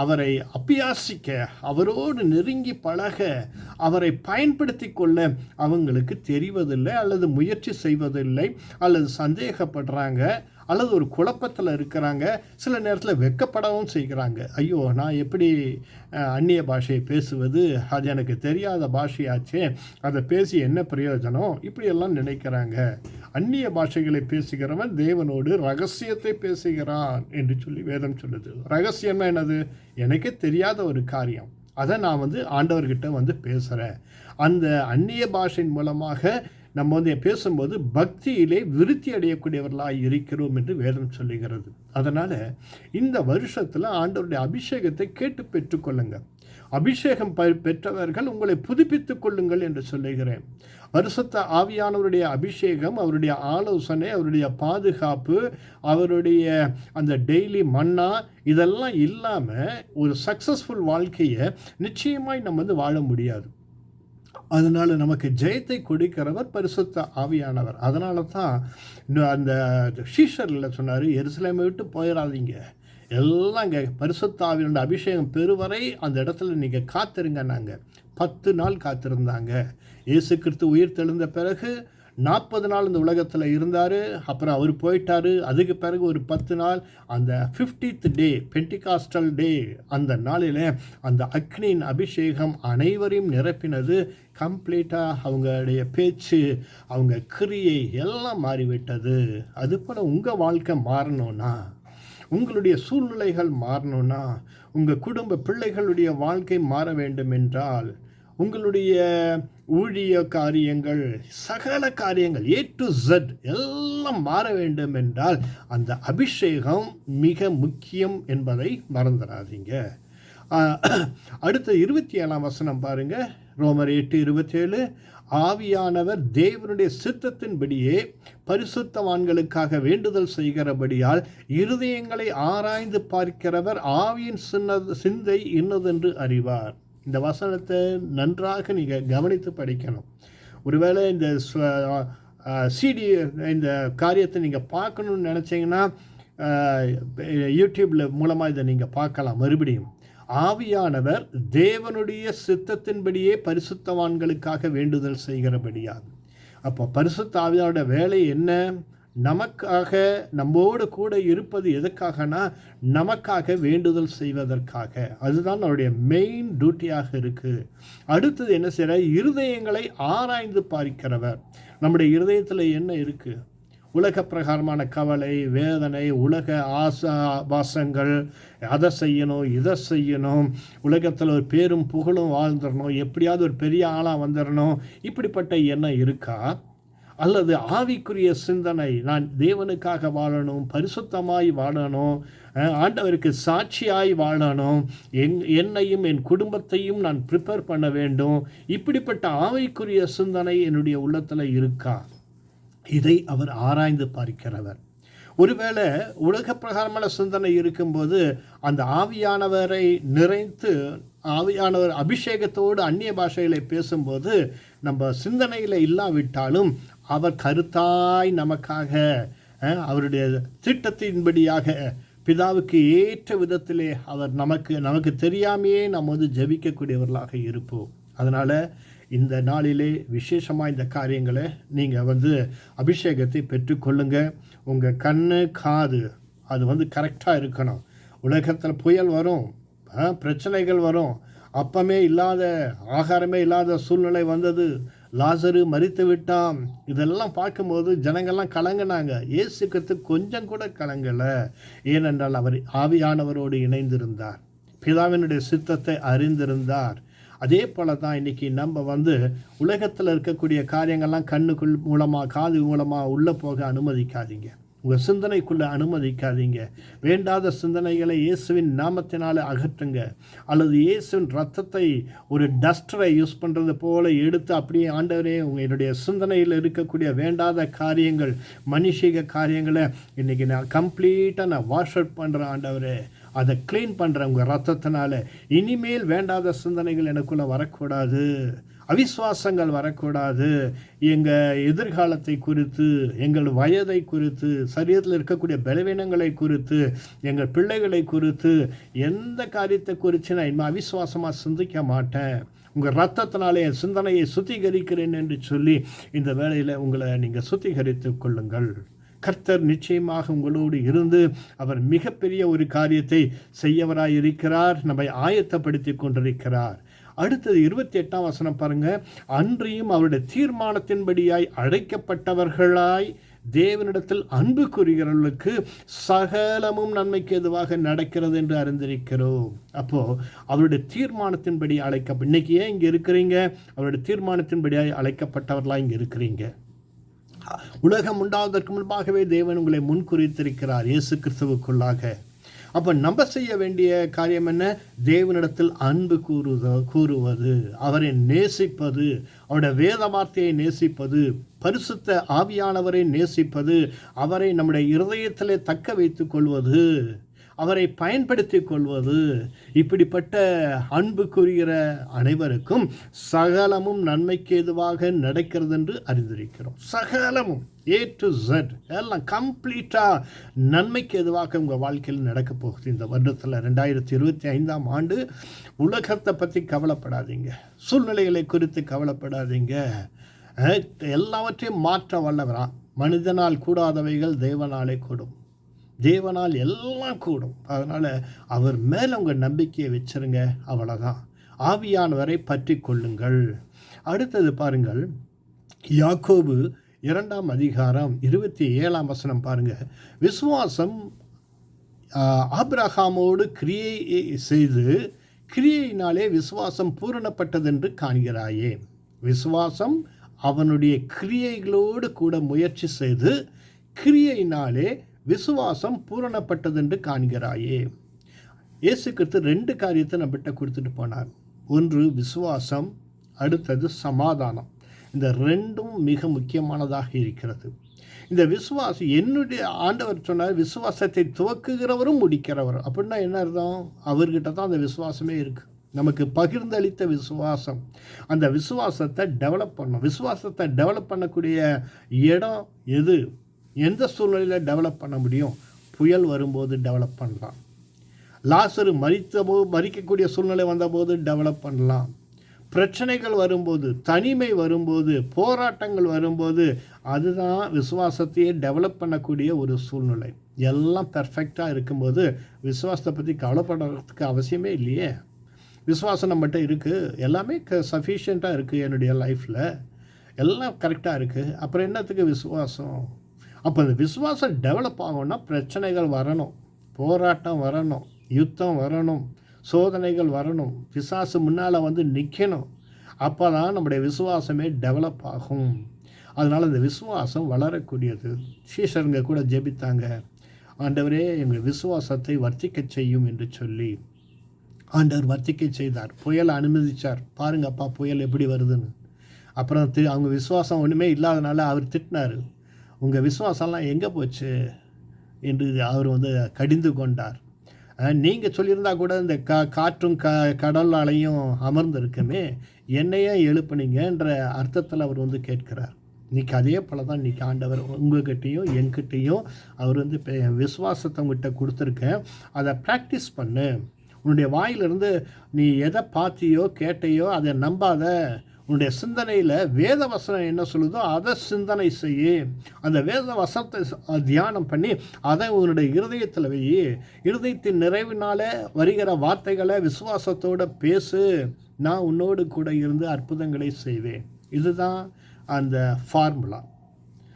அவரை அபியாசிக்க, அவரோடு நெருங்கி பழக, அவரை பயன்படுத்தி கொள்ள அவங்களுக்கு தெரிவதில்லை, அல்லது முயற்சி செய்வதில்லை, அல்லது சந்தேகப்படுறாங்க, அல்லது ஒரு குழப்பத்தில் இருக்கிறாங்க. சில நேரத்தில் வெட்கப்படவும் செய்கிறாங்க. ஐயோ, நான் எப்படி அந்நிய பாஷையை பேசுவது, அது எனக்கு தெரியாத பாஷையாச்சே, அதை பேசி என்ன பிரயோஜனம், இப்படியெல்லாம் நினைக்கிறாங்க. அந்நிய பாஷைகளை பேசுகிறவன் தேவனோடு ரகசியத்தை பேசுகிறான் என்று சொல்லி வேதம் சொல்லுது. ரகசியம்னா என்னது? எனக்கே தெரியாத ஒரு காரியம், அதை நான் ஆண்டவர்கிட்ட பேசுகிறேன். அந்த அந்நிய பாஷையின் மூலமாக நம்ம பேசும்போது பக்தியிலே விருத்தி அடையக்கூடியவர்களாக இருக்கிறோம் என்று வேதம் சொல்லுகிறது. அதனால் இந்த வருஷத்தில் ஆண்டவருடைய அபிஷேகத்தை கேட்டு பெற்றுக்கொள்ளுங்க. அபிஷேகம் பெற்றவர்கள் உங்களை புதுப்பித்துக் கொள்ளுங்கள் என்று சொல்லுகிறேன். பரிசுத்த ஆவியானவருடைய அபிஷேகம், அவருடைய ஆலோசனை, அவருடைய பாதுகாப்பு, அவருடைய அந்த டெய்லி மன்னா, இதெல்லாம் இல்லாமல் ஒரு சக்ஸஸ்ஃபுல் வாழ்க்கையை நிச்சயமாய் நம்ம வாழ முடியாது. அதனால் நமக்கு ஜெயத்தை கொடுக்கிறவர் பரிசுத்த ஆவியானவர். அதனால தான் அந்த சீஷரில் சொன்னார், எருசலேமை விட்டு போயிடாதீங்க, எல்லாம் இங்கே பரிசுத்த ஆவியானோட அபிஷேகம் பெறுவரை அந்த இடத்துல நீங்கள் காத்திருங்க. நாங்கள் 10 நாள் காத்திருந்தாங்க. இயேசு கிறிஸ்து உயிர் தெழுந்த பிறகு 40 நாள் இந்த உலகத்தில் இருந்தார். அப்புறம் அவர் போயிட்டார். அதுக்கு பிறகு ஒரு 10 நாள், அந்த 50th டே, பெண்டிகாஸ்டல் டே, அந்த நாளில் அந்த அக்னியின் அபிஷேகம் அனைவரையும் நிரப்பினது. கம்ப்ளீட்டாக அவங்களுடைய பேச்சு, அவங்க கிரியை எல்லாம் மாறிவிட்டது. அதுபோல் உங்கள் வாழ்க்கை மாறணும்னா, உங்களுடைய சூழ்நிலைகள் மாறணும்னா, உங்கள் குடும்ப பிள்ளைகளுடைய வாழ்க்கை மாற வேண்டும் என்றால், உங்களுடைய ஊழிய காரியங்கள், சகல காரியங்கள் A to Z எல்லாம் மாற வேண்டும் என்றால் அந்த அபிஷேகம் மிக முக்கியம் என்பதை மறந்துடாதீங்க. அடுத்த 27ஆம் வசனம் பாருங்க. ரோமர் 8:27. ஆவியானவர் தேவனுடைய சித்தத்தின்படியே பரிசுத்தவான்களுக்காக வேண்டுதல் செய்கிறபடியால் இருதயங்களை ஆராய்ந்து பார்க்கிறவர் ஆவியின் சிந்தை இன்னதென்று அறிவார். இந்த வசனத்தை நன்றாக நீங்கள் கவனித்து படிக்கணும். ஒருவேளை இந்த சிடி இந்த காரியத்தை நீங்கள் பார்க்கணுன்னு நினச்சிங்கன்னா யூடியூப்பில் மூலமாக இதை நீங்கள் பார்க்கலாம். மறுபடியும் ஆவியானவர் தேவனுடைய சித்தத்தின்படியே பரிசுத்தவான்களுக்காக வேண்டுதல் செய்கிறபடியாக. அப்போ பரிசுத்த ஆவியானோட வேலை என்ன? நமக்காக, நம்மோடு கூட இருப்பது எதுக்காகனா, நமக்காக வேண்டுதல் செய்வதற்காக. அதுதான் அவருடைய மெயின் டியூட்டியாக இருக்குது. அடுத்தது என்ன செய்கிற? இருதயங்களை ஆராய்ந்து பார்க்கிறவர். நம்முடைய இருதயத்தில் என்ன இருக்குது? உலக பிரகாரமான கவலை, வேதனை, உலக ஆசாபாசங்கள், அதை செய்யணும், இதை செய்யணும், உலகத்தில் ஒரு பேரும் புகழும் வாழ்ந்துடணும், எப்படியாவது ஒரு பெரிய ஆளாக வந்துடணும், இப்படிப்பட்ட எண்ணம் இருக்கா? அல்லது ஆவிக்குரிய சிந்தனை, நான் தேவனுக்காக வாழணும், பரிசுத்தமாய் வாழணும், ஆண்டவருக்கு சாட்சியாய் வாழணும், என்னையும் என் குடும்பத்தையும் நான் ப்ரிப்பேர் பண்ண வேண்டும், இப்படிப்பட்ட ஆவிக்குரிய சிந்தனை என்னுடைய உள்ளத்தில் இருக்கா? இதை அவர் ஆராய்ந்து பார்க்கிறவர். ஒருவேளை உலக பிரகாரமான சிந்தனை இருக்கும்போது அந்த ஆவியானவரை நிறைத்து, ஆவியானவர் அபிஷேகத்தோடு அந்நிய பாஷைகளை பேசும்போது நம்ம சிந்தனையில் இல்லாவிட்டாலும் அவர் கருத்தாய் நமக்காக, அவருடைய திட்டத்தின்படியாக, பிதாவுக்கு ஏற்ற விதத்திலே அவர் நமக்கு தெரியாமையே நம்ம ஜெபிக்கக்கூடியவர்களாக இருப்போம். அதனால் இந்த நாளிலே விசேஷமாக இந்த காரியங்களை நீங்கள் அபிஷேகத்தை பெற்றுக்கொள்ளுங்க. உங்கள் கண்ணு காது அது கரெக்டாக இருக்கணும். உலகத்தில் புயல் வரும், பிரச்சனைகள் வரும், அப்பமே இல்லாத, ஆகாரமே இல்லாத சூழ்நிலை வந்தது, லாசரு மரித்து விட்டான். இதெல்லாம் பார்க்கும்போது ஜனங்கள்லாம் கலங்கினாங்க. இயேசு கிறிஸ்து கொஞ்சம் கூட கலங்கலை. ஏனென்றால் அவர் ஆவியானவரோடு இணைந்திருந்தார், பிதாவினுடைய சித்தத்தை அறிந்திருந்தார். அதே போல தான் இன்றைக்கி நம்ம உலகத்தில் இருக்கக்கூடிய காரியங்கள்லாம் கண்ணுக்குள் மூலமாக, காது மூலமாக உள்ளே போக அனுமதிக்காதீங்க. உங்கள் சிந்தனைக்குள்ளே அனுமதிக்காதீங்க. வேண்டாத சிந்தனைகளை இயேசுவின் நாமத்தினால் அகற்றுங்க. அல்லது இயேசுவின் ரத்தத்தை ஒரு டஸ்டரை யூஸ் பண்ணுறது போல் எடுத்து அப்படியே, ஆண்டவரே, என்னுடைய சிந்தனையில் இருக்கக்கூடிய வேண்டாத காரியங்கள், மனுஷிக காரியங்களை இன்றைக்கி நான் கம்ப்ளீட்டாக நான் வாஷ் அவுட் பண்ணுறேன் ஆண்டவரே, அதை க்ளீன் பண்ணுறேன் உங்கள் ரத்தத்தினால. இனிமேல் வேண்டாத சிந்தனைகள் எனக்குள்ளே வரக்கூடாது, அவிசுவாசங்கள் வரக்கூடாது. எங்கள் எதிர்காலத்தை குறித்து, எங்கள் வயதை குறித்து, சரீரத்தில் இருக்கக்கூடிய பலவீனங்களை குறித்து, எங்கள் பிள்ளைகளை குறித்து, எந்த காரியத்தை குறித்து நான் இனிமேல் அவிசுவாசமாக சிந்திக்க மாட்டேன். உங்கள் ரத்தத்தினாலே என் சிந்தனையை சுத்திகரிக்கிறேன் என்று சொல்லி இந்த வேளையில் உங்களை நீங்கள் சுத்திகரித்து கொள்ளுங்கள். கர்த்தர் நிச்சயமாக உங்களோடு இருந்து அவர் மிகப்பெரிய ஒரு காரியத்தை செய்யவராய் இருக்கிறார், நம்மை ஆயத்தப்படுத்தி கொண்டிருக்கிறார். அடுத்தது 28ஆம் வசனம் பாருங்க. அன்றியும் அவருடைய தீர்மானத்தின்படியாய் அழைக்கப்பட்டவர்களாய் தேவனிடத்தில் அன்பு கூறுகிறவர்களுக்கு சகலமும் நன்மைக்கு எதுவாக நடக்கிறது என்று அறிந்திருக்கிறோம். அப்போ அவருடைய தீர்மானத்தின்படி இன்னைக்கு ஏன் இங்கே இருக்கிறீங்க? அவருடைய தீர்மானத்தின்படியாய் அழைக்கப்பட்டவர்களாக இங்கே இருக்கிறீங்க. உலகம் உண்டாவதற்கு முன்பாகவே தேவன் உங்களை முன்குறித்திருக்கிறார் இயேசு கிறிஸ்துவுக்குள்ளாக. அப்போ நம்ம செய்ய வேண்டிய காரியம் என்ன? தேவனிடத்தில் அன்பு கூறுவது, அவரை நேசிப்பது, அவருடைய வேத வார்த்தையை நேசிப்பது, பரிசுத்த ஆவியானவரை நேசிப்பது, அவரை நம்முடைய இருதயத்திலே தக்க வைத்துக் கொள்வது, அவரை பயன்படுத்தி கொள்வது. இப்படிப்பட்ட அன்பு கூறுகிற அனைவருக்கும் சகலமும் நன்மைக்கு ஏதுவாக நடக்கிறது என்று அறிந்திருக்கிறோம். சகலமும் A to Z எல்லாம் கம்ப்ளீட்டாக நன்மைக்கு எதுவாக உங்கள் வாழ்க்கையில் நடக்க போகுது. இந்த வருடத்தில் 2025ஆம் ஆண்டு உலகத்தை பற்றி கவலைப்படாதீங்க, சூழ்நிலைகளை குறித்து கவலைப்படாதீங்க. எல்லாவற்றையும் மாற்ற வல்லவரா. மனிதனால் கூடாதவைகள் தேவனாலே கூடும், தேவனால் எல்லாம் கூடும். அதனால் அவர் மேலே உங்கள் நம்பிக்கையை வச்சுருங்க, அவ்வளோதான். ஆவியானவரை பற்றி கொள்ளுங்கள். அடுத்தது பாருங்கள், யாக்கோபு 2ஆம் அதிகாரம் 27ஆம் வசனம் பாருங்கள். விசுவாசம் ஆபிரகாமோடு கிரியை செய்து கிரியையினாலே விசுவாசம் பூரணப்பட்டதென்று காண்கிறாயே. விசுவாசம் அவனுடைய கிரியைகளோடு கூட முயற்சி செய்து கிரியையினாலே விசுவாசம் பூரணப்பட்டதென்று காண்கிறாயே. இயேசு கிறிஸ்து 2 காரியத்தை நம்மகிட்ட கொடுத்துட்டு போனார். ஒன்று விசுவாசம், அடுத்தது சமாதானம். இந்த 2ம் மிக முக்கியமானதாக இருக்கிறது. இந்த விசுவாசம், என்னுடைய ஆண்டவர் சொன்னார், விசுவாசத்தை துவக்குகிறவரும் முடிக்கிறவரும். அப்படின்னா என்ன அர்த்தம்? அவர்கிட்ட தான் அந்த விசுவாசமே இருக்குது. நமக்கு பகிர்ந்தளித்த விசுவாசம். அந்த விசுவாசத்தை டெவலப் பண்ணணும். விசுவாசத்தை டெவலப் பண்ணக்கூடிய இடம் எது? எந்த சூழ்நிலையில் டெவலப் பண்ண முடியும்? புயல் வரும்போது டெவலப் பண்ணலாம். லாசரு மறிக்கக்கூடிய சூழ்நிலை வந்தபோது டெவலப் பண்ணலாம். பிரச்சனைகள் வரும்போது, தனிமை வரும்போது, போராட்டங்கள் வரும்போது, அதுதான் விசுவாசத்தையே டெவலப் பண்ணக்கூடிய ஒரு சூழ்நிலை. எல்லாம் பெர்ஃபெக்டாக இருக்கும்போது விசுவாசத்தை பற்றி கவலைப்படுறதுக்கு அவசியமே இல்லையே. விசுவாசம் நம்மகிட்ட இருக்குது, எல்லாமே சஃபிஷியண்ட்டாக இருக்குது. என்னுடைய லைஃப்பில் எல்லாம் கரெக்டாக இருக்குது. அப்புறம் என்னத்துக்கு விசுவாசம்? அப்போ அந்த விசுவாசம் டெவலப் ஆகணும்னா பிரச்சனைகள் வரணும், போராட்டம் வரணும், யுத்தம் வரணும், சோதனைகள் வரணும், பிசாசு முன்னால் வந்து நிற்கணும். அப்போ தான் நம்முடைய விசுவாசமே டெவலப் ஆகும். அதனால் இந்த விசுவாசம் வளரக்கூடியது. சீஷருங்க கூட ஜெபித்தாங்க, ஆண்டவரே எங்கள் விசுவாசத்தை வர்த்திக்க செய்யும் என்று சொல்லி. ஆண்டவர் வர்த்திக்க செய்தார், புயலை அனுமதித்தார். பாருங்கப்பா புயல் எப்படி வருதுன்னு. அப்புறம் அவங்க விசுவாசம் ஒன்றுமே இல்லாதனால அவர் திட்டினார், உங்கள் விசுவாசம்லாம் எங்கே போச்சு என்று அவர் வந்து கடிந்து கொண்டார். நீங்கள் சொல்லியிருந்தா கூட இந்த காற்றும் கடல் அலையும் அமர்ந்திருக்குமே, என்னையே எழுப்புனீங்கன்ற அர்த்தத்தில் அவர் வந்து கேட்கிறார். இன்றைக்கி அதே போல் தான் இன்றைக்கி ஆண்டவர் உங்கள்கிட்டையும் என்கிட்டையும் அவர் வந்து விசுவாசத்தை உங்கள்கிட்ட கொடுத்துருக்கேன், அதை ப்ராக்டிஸ் பண்ணு. உன்னுடைய வாயிலிருந்து நீ எதை பார்த்தியோ கேட்டையோ அதை நம்பாத. உன்னுடைய சிந்தனையில் வேத வசனம் என்ன சொல்லுதோ அதை சிந்தனை செய்யு. அந்த வேத வசனத்தை தியானம் பண்ணி அதை உன்னுடைய இருதயத்தில் வை. இருதயத்தின் நிறைவினால் வருகிற வார்த்தைகளை விசுவாசத்தோடு பேசு. நான் உன்னோடு கூட இருந்து அற்புதங்களை செய்வேன். இதுதான் அந்த ஃபார்முலா.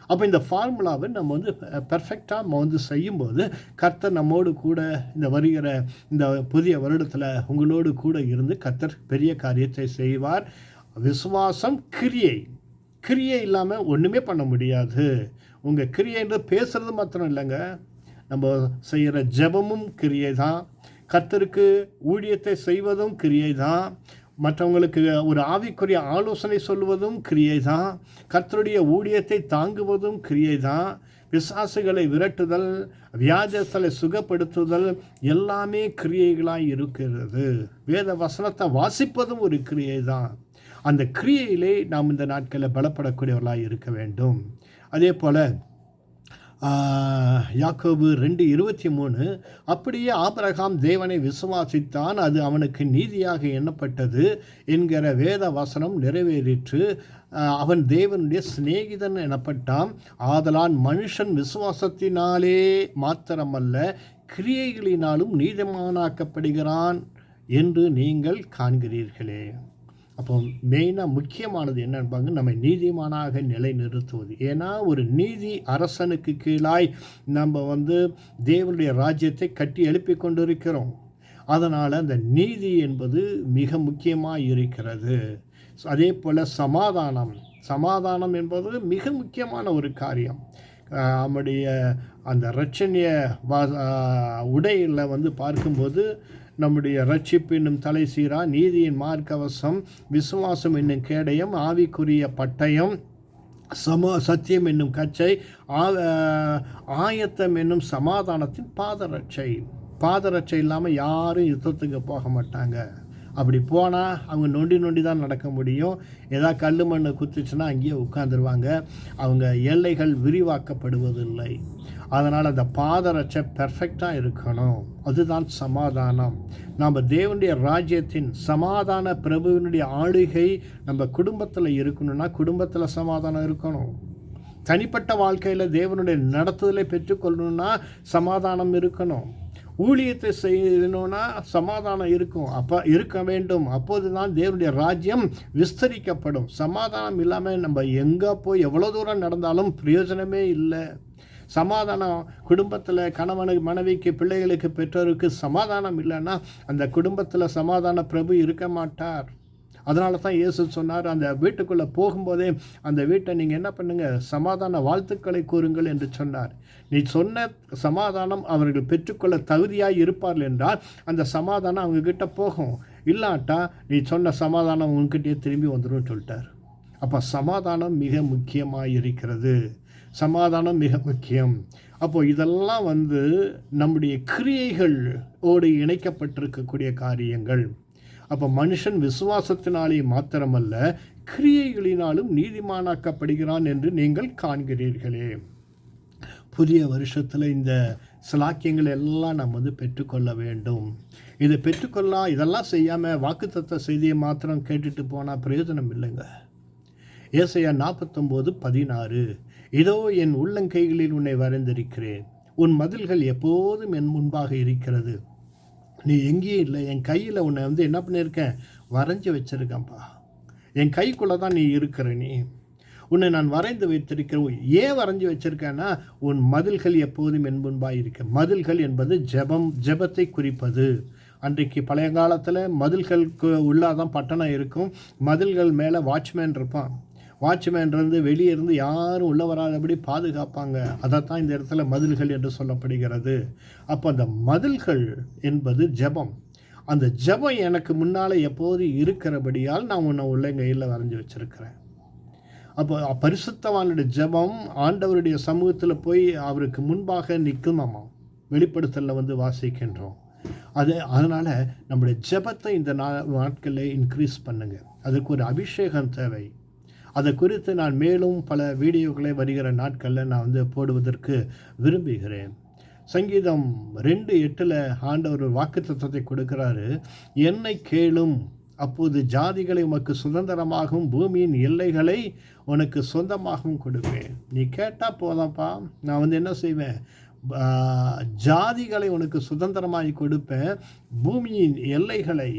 அப்போ இந்த ஃபார்முலாவை நம்ம வந்து பெர்ஃபெக்டாக நம்ம வந்து செய்யும்போது கர்த்தர் நம்மோடு கூட இந்த வருகிற இந்த புதிய வருடத்தில் உங்களோடு கூட இருந்து கர்த்தர் பெரிய காரியத்தை செய்வார். விசுவாசம் கிரியை இல்லாமல் ஒன்றுமே பண்ண முடியாது. உங்கள் கிரியைன்ற பேசுகிறது மாத்திரம் இல்லைங்க, நம்ம செய்கிற ஜெபமும் கிரியை தான், கர்த்தருக்கு ஊழியத்தை செய்வதும் கிரியை தான், மற்றவங்களுக்கு ஒரு ஆவிக்குரிய ஆலோசனை சொல்வதும் கிரியை தான், கர்த்தருடைய ஊழியத்தை தாங்குவதும் கிரியை தான், பிசாசுகளை விரட்டுதல், வியாதிகளை சுகப்படுத்துதல் எல்லாமே கிரியைகளாக இருக்கிறது. வேத வசனத்தை வாசிப்பதும் ஒரு கிரியை தான். அந்த கிரியையிலே நாம் இந்த நாட்களில் பலப்படக்கூடியவர்களாக இருக்க வேண்டும். அதே போல் யாக்கோபு 2:23, அப்படியே ஆபிரகாம் தேவனை விசுவாசித்தான், அது அவனுக்கு நீதியாக எண்ணப்பட்டது என்கிற வேத வசனம் நிறைவேறிற்று. அவன் தேவனுடைய சிநேகிதன் எனப்பட்டான். ஆதலால் மனுஷன் விசுவாசத்தினாலே மாத்திரமல்ல கிரியைகளினாலும் நீதிமானாக்கப்படுகிறான் என்று நீங்கள் காண்கிறீர்களே. அப்போ மெயினாக முக்கியமானது என்னன்னு நம்ம நீதிமானாக நிலைநிறுத்துவது. ஏன்னா ஒரு நீதி அரசனுக்கு கீழாய் நம்ம தேவனுடைய ராஜ்யத்தை கட்டி எழுப்பி கொண்டிருக்கிறோம். அதனால் அந்த நீதி என்பது மிக முக்கியமாக இருக்கிறது. அதே போல் சமாதானம் என்பது மிக முக்கியமான ஒரு காரியம். நம்முடைய அந்த இரட்சணிய உடையில் பார்க்கும்போது நம்முடைய ரட்சிப்பு என்னும் தலை சீரா, நீதியின் மார்க்கவசம், விசுவாசம் என்னும் கேடயம், ஆவிக்குரிய பட்டயம், சத்தியம் என்னும் கச்சை, ஆயத்தம் என்னும் சமாதானத்தின் பாதரட்சை இல்லாமல் யாரும் யுத்தத்துக்கு போக மாட்டாங்க. அப்படி போனால் அவங்க நொண்டி தான் நடக்க முடியும். ஏதாவது கல் மண்ணை குத்துச்சுன்னா அங்கேயே உட்காந்துருவாங்க. அவங்க எல்லைகள் விரிவாக்கப்படுவதில்லை. அதனால் அந்த பாதரட்சை பெர்ஃபெக்டாக இருக்கணும். அதுதான் சமாதானம். நம்ம தேவனுடைய ராஜ்யத்தின் சமாதான பிரபுவினுடைய ஆளுகை நம்ம குடும்பத்தில் இருக்கணும்னா குடும்பத்தில் சமாதானம் இருக்கணும். தனிப்பட்ட வாழ்க்கையில் தேவனுடைய நடத்துதலை பெற்றுக்கொள்ளணும்னா சமாதானம் இருக்கணும். ஊழியத்தை செய்யணும்னா சமாதானம் இருக்க வேண்டும். அப்போது தான் தேவனுடைய ராஜ்யம் விஸ்தரிக்கப்படும். சமாதானம் இல்லாமல் நம்ம எங்கே போய் எவ்வளோ தூரம் நடந்தாலும் பிரயோஜனமே இல்லை. சமாதானம் குடும்பத்தில் கணவனுக்கு, மனைவிக்கு, பிள்ளைகளுக்கு, பெற்றோருக்கு சமாதானம் இல்லைன்னா அந்த குடும்பத்தில் சமாதான பிரபு இருக்க மாட்டார். அதனால தான் இயேசு சொன்னார், அந்த வீட்டுக்குள்ளே போகும்போதே அந்த வீட்டை நீங்கள் என்ன பண்ணுங்கள், சமாதான வாழ்த்துக்களை கூறுங்கள் என்று சொன்னார். நீ சொன்ன சமாதானம் அவர்கள் பெற்றுக்கொள்ள தகுதியாக இருப்பார்கள் என்றால் அந்த சமாதானம் அவங்கக்கிட்ட போகும். இல்லாட்டா நீ சொன்ன சமாதானம் உங்ககிட்டயே திரும்பி வந்துடும் சொல்லிட்டார். அப்போ சமாதானம் மிக முக்கியமாக இருக்கிறது. சமாதானம் மிக முக்கியம். அப்போது இதெல்லாம் நம்முடைய கிரியைகளோடு இணைக்கப்பட்டிருக்கக்கூடிய காரியங்கள். அப்போ மனுஷன் விசுவாசத்தினாலே மாத்திரமல்ல கிரியைகளினாலும் நீதிமானாக்கப்படுகிறான் என்று நீங்கள் காண்கிறீர்களே. புதிய வருஷத்தில் இந்த சிலாக்கியங்கள் எல்லாம் நம்ம பெற்றுக்கொள்ள வேண்டும். இதை பெற்றுக்கொள்ளலாம். இதெல்லாம் செய்யாமல் வாக்குத்தத்த செய்தியை மாத்திரம் கேட்டுட்டு போனால் பிரயோஜனம் இல்லைங்க. ஏசாயா 49:16, இதோ என் உள்ளங்கைகளில் உன்னை வரைந்திருக்கிறேன், உன் மதில்கள் எப்போதும் என் முன்பாக இருக்கிறது, நீ எங்கேயும் இல்லை, என் கையில் உன்னை என்ன பண்ணியிருக்கேன், வரைஞ்சி வச்சுருக்கேன்ப்பா, என் கைக்குள்ளே தான் நீ இருக்கிற, உன்னை நான் வரைந்து வைத்திருக்கிறேன். ஏன் வரைஞ்சி வச்சுருக்கேன்னா உன் மதில்கள் எப்போதும் என் முன்பாக இருக்க. மதில்கள் என்பது ஜெபத்தை குறிப்பது. அன்றைக்கு பழைய காலத்தில் மதில்களுக்கு உள்ளாதான் பட்டணம் இருக்கும். மதில்கள் மேலே வாட்ச்மேன் இருப்பான். வாட்ச்மேன் வெளியே இருந்து யாரும் உள்ள வராதபடி பாதுகாப்பாங்க. அதைத்தான் இந்த இடத்துல மதில்கள் என்று சொல்லப்படுகிறது. அப்போ அந்த மதில்கள் என்பது ஜெபம். அந்த ஜெபம் எனக்கு முன்னால் எப்போது இருக்கிறபடியால் நான் உன்னை உள்ளங்கையில் வரைஞ்சி வச்சுருக்கிறேன். அப்போ பரிசுத்தவானுடைய ஜெபம் ஆண்டவருடைய சமூகத்தில் போய் அவருக்கு முன்பாக நிற்குமாமா. வெளிப்படுத்தலில் வாசிக்கின்றோம். அதனால் நம்முடைய ஜெபத்தை இந்த நாட்களில் இன்க்ரீஸ் பண்ணுங்கள். அதுக்கு ஒரு அபிஷேகம் தேவை. அதை குறித்து நான் மேலும் பல வீடியோக்களை வருகிற நாட்களில் நான் போடுவதற்கு விரும்புகிறேன். சங்கீதம் 2:8 ஆண்டவர் வாக்குத்தத்தத்தை கொடுக்கிறாரு, என்னை கேளும், அப்போது ஜாதிகளை உனக்கு சுதந்திரமாகவும் பூமியின் எல்லைகளை உனக்கு சொந்தமாகவும் கொடுப்பேன். நீ கேட்டால் போதாப்பா, நான் என்ன செய்வேன், ஜாதிகளை உனக்கு சுதந்திரமாகி கொடுப்பேன், பூமியின் எல்லைகளை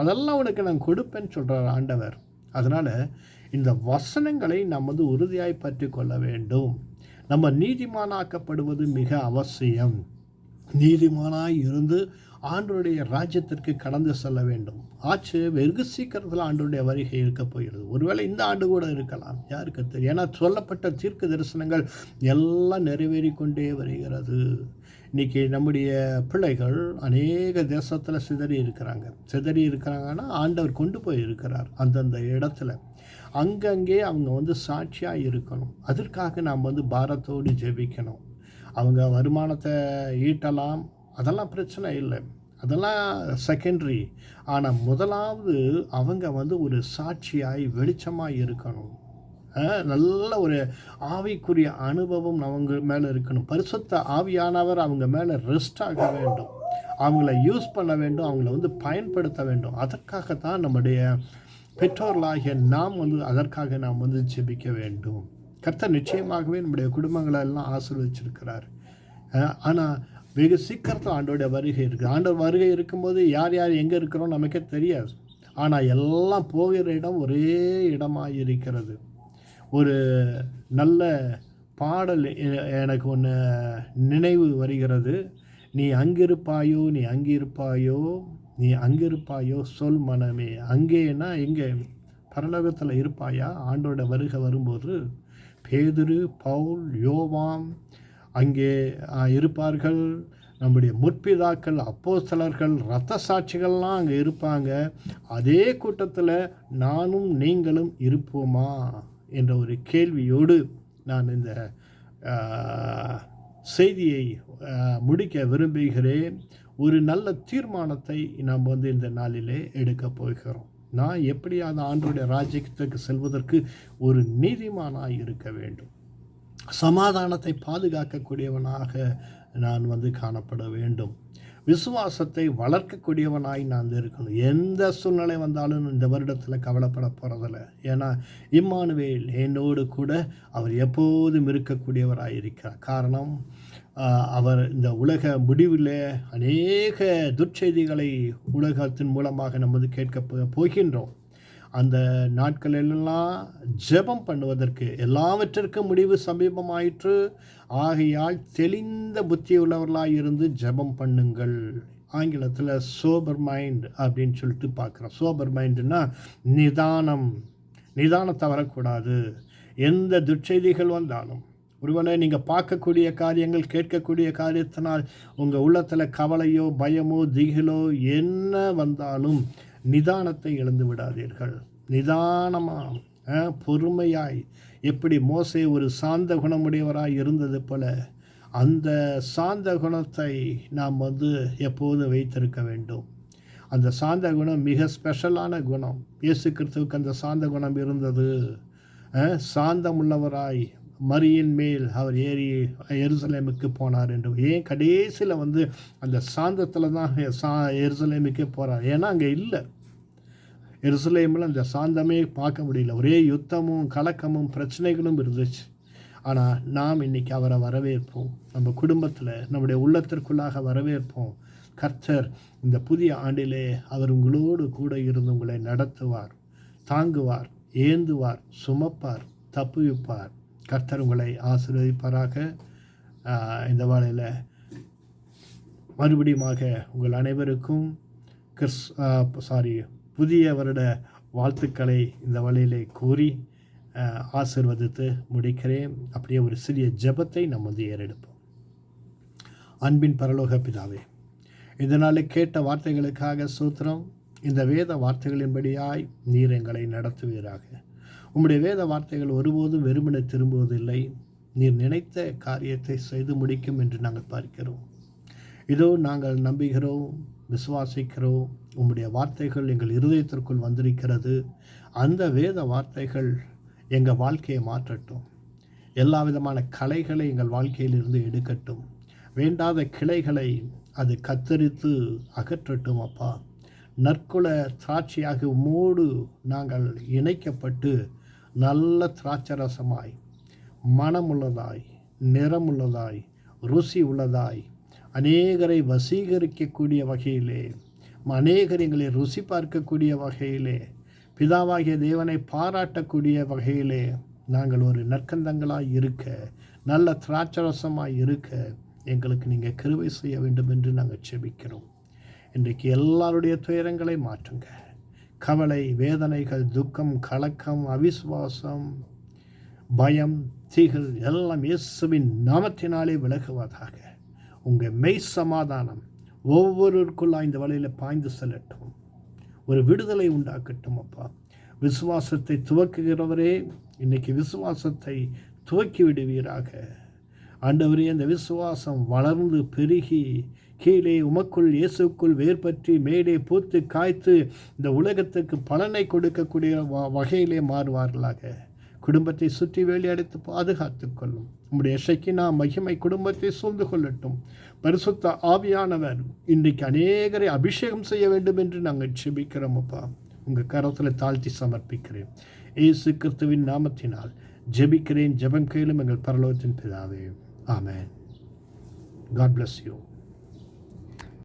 அதெல்லாம் உனக்கு நான் கொடுப்பேன்னு சொல்கிறார் ஆண்டவர். அதனால் இந்த வசனங்களை நாம் உறுதியாய் பற்றி கொள்ள வேண்டும். நம்ம நீதிமானாக்கப்படுவது மிக அவசியம். நீதிமானாய் இருந்து ஆண்டவருடைய ராஜ்யத்திற்கு கடந்து செல்ல வேண்டும். ஆச்சு வெகு சீக்கிரத்தில் ஆண்டவருடைய வருகை இருக்க போகிறது. ஒருவேளை இந்த ஆண்டு கூட இருக்கலாம், யாருக்கு தெரியும். ஏன்னா சொல்லப்பட்ட தீர்க்க தரிசனங்கள் எல்லாம் நிறைவேறி கொண்டே வருகிறது. இன்றைக்கி நம்முடைய பிள்ளைகள் அநேக தேசத்தில் சிதறி இருக்கிறாங்கன்னா ஆண்டவர் கொண்டு போய் இருக்கிறார் அந்தந்த இடத்துல. அங்கங்கே அவங்க சாட்சியாக இருக்கணும். அதற்காக நாம் பாரத்தோடு ஜெபிக்கணும். அவங்க வருமானத்தை ஈட்டலாம், அதெல்லாம் பிரச்சனை இல்லை, அதெல்லாம் செகண்டரி. ஆனால் முதலாவது அவங்க ஒரு சாட்சியாய் வெளிச்சமாக இருக்கணும். நல்ல ஒரு ஆவிக்குரிய அனுபவம் அவங்க மேலே இருக்கணும். பரிசுத்த ஆவியானவர் அவங்க மேலே ரெஸ்ட் ஆக வேண்டும். அவங்கள யூஸ் பண்ண வேண்டும். அவங்கள பயன்படுத்த வேண்டும். அதற்காகத்தான் நம்முடைய பெற்றோர்களாகிய நாம் அதற்காக நாம் ஜெபிக்க வேண்டும். கர்த்தர் நிச்சயமாகவே நம்முடைய குடும்பங்களை எல்லாம் ஆசீர்வதிச்சிருக்கிறார். ஆனால் வெகு சீக்கிரத்தில் ஆண்டோடைய வருகை இருக்குது. ஆண்டவர் வருகை இருக்கும்போது யார் யார் எங்கே இருக்கிறோம் நமக்கே தெரியாது. ஆனால் எல்லாம் போகிற இடம் ஒரே இடமாக இருக்கிறது. ஒரு நல்ல பாடல் எனக்கு ஒன்று நினைவு வருகிறது. நீ அங்கிருப்பாயோ, நீ அங்கிருப்பாயோ, நீ அங்கிருப்பாயோ சொல் மனமே. அங்கேனா எங்கே? பரலோகத்தில் இருப்பாயா? ஆண்டோட வருகை வரும்போது பேதுரு, பவுல், யோவான் அங்கே இருப்பார்கள். நம்முடைய முற்பிதாக்கள், அப்போஸ்தலர்கள், இரத்த சாட்சிகள்லாம் அங்கே இருப்பாங்க. அதே கூட்டத்தில் நானும் நீங்களும் இருப்போமா என்ற ஒரு கேள்வியோடு நான் இந்த செய்தியை முடிக்க விரும்புகிறேன். ஒரு நல்ல தீர்மானத்தை நாம் இந்த நாளிலே எடுக்கப் போகிறோம். நான் எப்படியாவது ஆண்டவருடைய ராஜ்யத்துக்கு செல்வதற்கு ஒரு நீதிமானாய் இருக்க வேண்டும். சமாதானத்தை பாதுகாக்கக்கூடியவனாக நான் காணப்பட வேண்டும். விசுவாசத்தை வளர்க்கக்கூடியவனாய் நான் இருக்கணும். எந்த சூழ்நிலை வந்தாலும் இந்த வருடத்தில் கவலைப்பட போகிறதில்ல. ஏன்னா இம்மானுவேல் என்னோடு கூட அவர் எப்போதும் இருக்கக்கூடியவராக இருக்கிறார். காரணம், அவர் இந்த உலக முடிவில் அநேக துர்ச்செய்திகளை உலகத்தின் மூலமாக நம்ம கேட்க போகின்றோம். அந்த நாட்களெல்லாம் ஜெபம் பண்ணுவதற்கு எல்லாவற்றிற்கும் முடிவு சமீபமாயிற்று. ஆகையால் தெளிந்த புத்தியுள்ளவர்களாக இருந்து ஜெபம் பண்ணுங்கள். ஆங்கிலத்தில் சோபர் மைண்ட் அப்படின்னு சொல்லிட்டு பார்க்குறோம். சோபர் மைண்டுன்னா நிதானத்தை வரக்கூடாது. எந்த துர்ச்செய்திகள் வந்தாலும், ஒருவேளை நீங்கள் பார்க்கக்கூடிய காரியங்கள், கேட்கக்கூடிய காரியத்தினால் உங்கள் உள்ளத்தில் கவலையோ, பயமோ, திகிலோ என்ன வந்தாலும் நிதானத்தை இழந்து விடாதீர்கள். நிதானமாக, பொறுமையாய், எப்படி மோசே ஒரு சாந்த குணமுடையவராய் இருந்தது போல அந்த சாந்த குணத்தை நாம் எப்போதும் வைத்திருக்க வேண்டும். அந்த சாந்த குணம் மிக ஸ்பெஷலான குணம். இயேசு கிறிஸ்துவுக்கு அந்த சாந்த குணம் இருந்தது. சாந்தம் உள்ளவராய் மரியின் மேல் அவர் ஏறி எருசலேமுக்கு போனார் என்று. ஏன் கடைசியில் அந்த சாந்தத்தில் தான் எருசலேமுக்கே போகிறார். ஏன்னா அங்கே இல்லை, எருசலேமில் அந்த சாந்தமே பார்க்க முடியல. ஒரே யுத்தமும் கலக்கமும் பிரச்சனைகளும் இருந்துச்சு. ஆனால் நாம் இன்றைக்கி அவரை வரவேற்போம். நம்ம குடும்பத்தில், நம்முடைய உள்ளத்திற்குள்ளாக வரவேற்போம். கர்த்தர் இந்த புதிய ஆண்டிலே அவர் உங்களோடு கூட இருந்து உங்களை நடத்துவார், தாங்குவார், ஏந்துவார், சுமப்பார், தப்புவிப்பார். கர்த்தர் உங்களை ஆசீர்வதிப்பாராக. இந்த வேளையில் மறுபடியுமாக உங்கள் அனைவருக்கும் புதிய வருட வாழ்த்துக்களை இந்த வழியிலே கூறி ஆசீர்வதித்து முடிக்கிறேன். அப்படியே ஒரு சிறிய ஜெபத்தை நம்ம ஏறெடுப்போம். அன்பின் பரலோக பிதாவே, இதனால் கேட்ட வார்த்தைகளுக்காக ஸ்தோத்திரம். இந்த வேத வார்த்தைகளின்படியாய் நீர் எங்களை நடத்துவீராக. உம்முடைய வேத வார்த்தைகள் ஒருபோதும் வெறுமனே திரும்புவதில்லை. நீர் நினைத்த காரியத்தை செய்து முடிக்கும் என்று நாங்கள் பார்க்கிறோம். இதோ நாங்கள் நம்புகிறோம், விசுவாசிக்கிறோம். உம்முடைய வார்த்தைகள் எங்கள் இருதயத்திற்குள் வந்திருக்கிறது. அந்த வேத வார்த்தைகள் எங்கள் வாழ்க்கையை மாற்றட்டும். எல்லா விதமான களைகளை எங்கள் வாழ்க்கையிலிருந்து எடுக்கட்டும். வேண்டாத கிளைகளை அது கத்தரித்து அகற்றட்டும் அப்பா. நற்குல திராட்சையாக உம்மோடு நாங்கள் இணைக்கப்பட்டு நல்ல திராட்சரசமாய், மனமுள்ளதாய், நிறமுள்ளதாய், ருசி உள்ளதாய், அநேகரை வசீகரிக்கக்கூடிய வகையிலே, அநேகர் எங்களை ருசி பார்க்கக்கூடிய வகையிலே, பிதாவாகிய தேவனை பாராட்டக்கூடிய வகையிலே நாங்கள் ஒரு நற்கந்தங்களாய் இருக்க, நல்ல திராட்சரசமாய் இருக்க எங்களுக்கு நீங்கள் கிருபை செய்ய வேண்டும் என்று நாங்கள் செபிக்கிறோம். இன்றைக்கு எல்லாருடைய துயரங்களை மாற்றுங்க. கவலை, வேதனைகள், துக்கம், கலக்கம், அவிசுவாசம், பயம், திகில் எல்லாம் இயேசுவின் நாமத்தினாலே விலகுவதாக. உங்கள் மெய் சமாதானம் ஒவ்வொருவருக்குள்ளாக இந்த வழியில் பாய்ந்து செல்லட்டும். ஒரு விடுதலை உண்டாக்கட்டும் அப்பா. விசுவாசத்தை துவக்குகிறவரே, இன்றைக்கி விசுவாசத்தை துவக்கி விடுவீராக. ஆண்டவரே, அந்த விசுவாசம் வளர்ந்து பெருகி கீழே உமக்குள் இயேசுக்குள் வேர்பற்றி மேலே பூத்து காய்த்து இந்த உலகத்துக்கு பலனை கொடுக்கக்கூடிய வகையிலே மாறுவார்களாக. குடும்பத்தை சுற்றி வேலையடைத்து பாதுகாத்துக் கொள்ளும். உம்முடைய ஷெக்கினா மகிமை குடும்பத்தை சூழ்ந்து கொள்ளட்டும். பரிசுத்த ஆவியானவர் இன்றைக்கு அநேகரை அபிஷேகம் செய்ய வேண்டும் என்று நாங்கள் ஜெபிக்கிறோம் அப்பா. உங்கள் கரத்தில் தாழ்த்தி சமர்ப்பிக்கிறேன். இயேசு கிறிஸ்துவின் நாமத்தினால் ஜெபிக்கிறேன். ஜெபம் கேளும் எங்கள் பரலோகத்தின் பிதாவே. ஆமென். God bless you.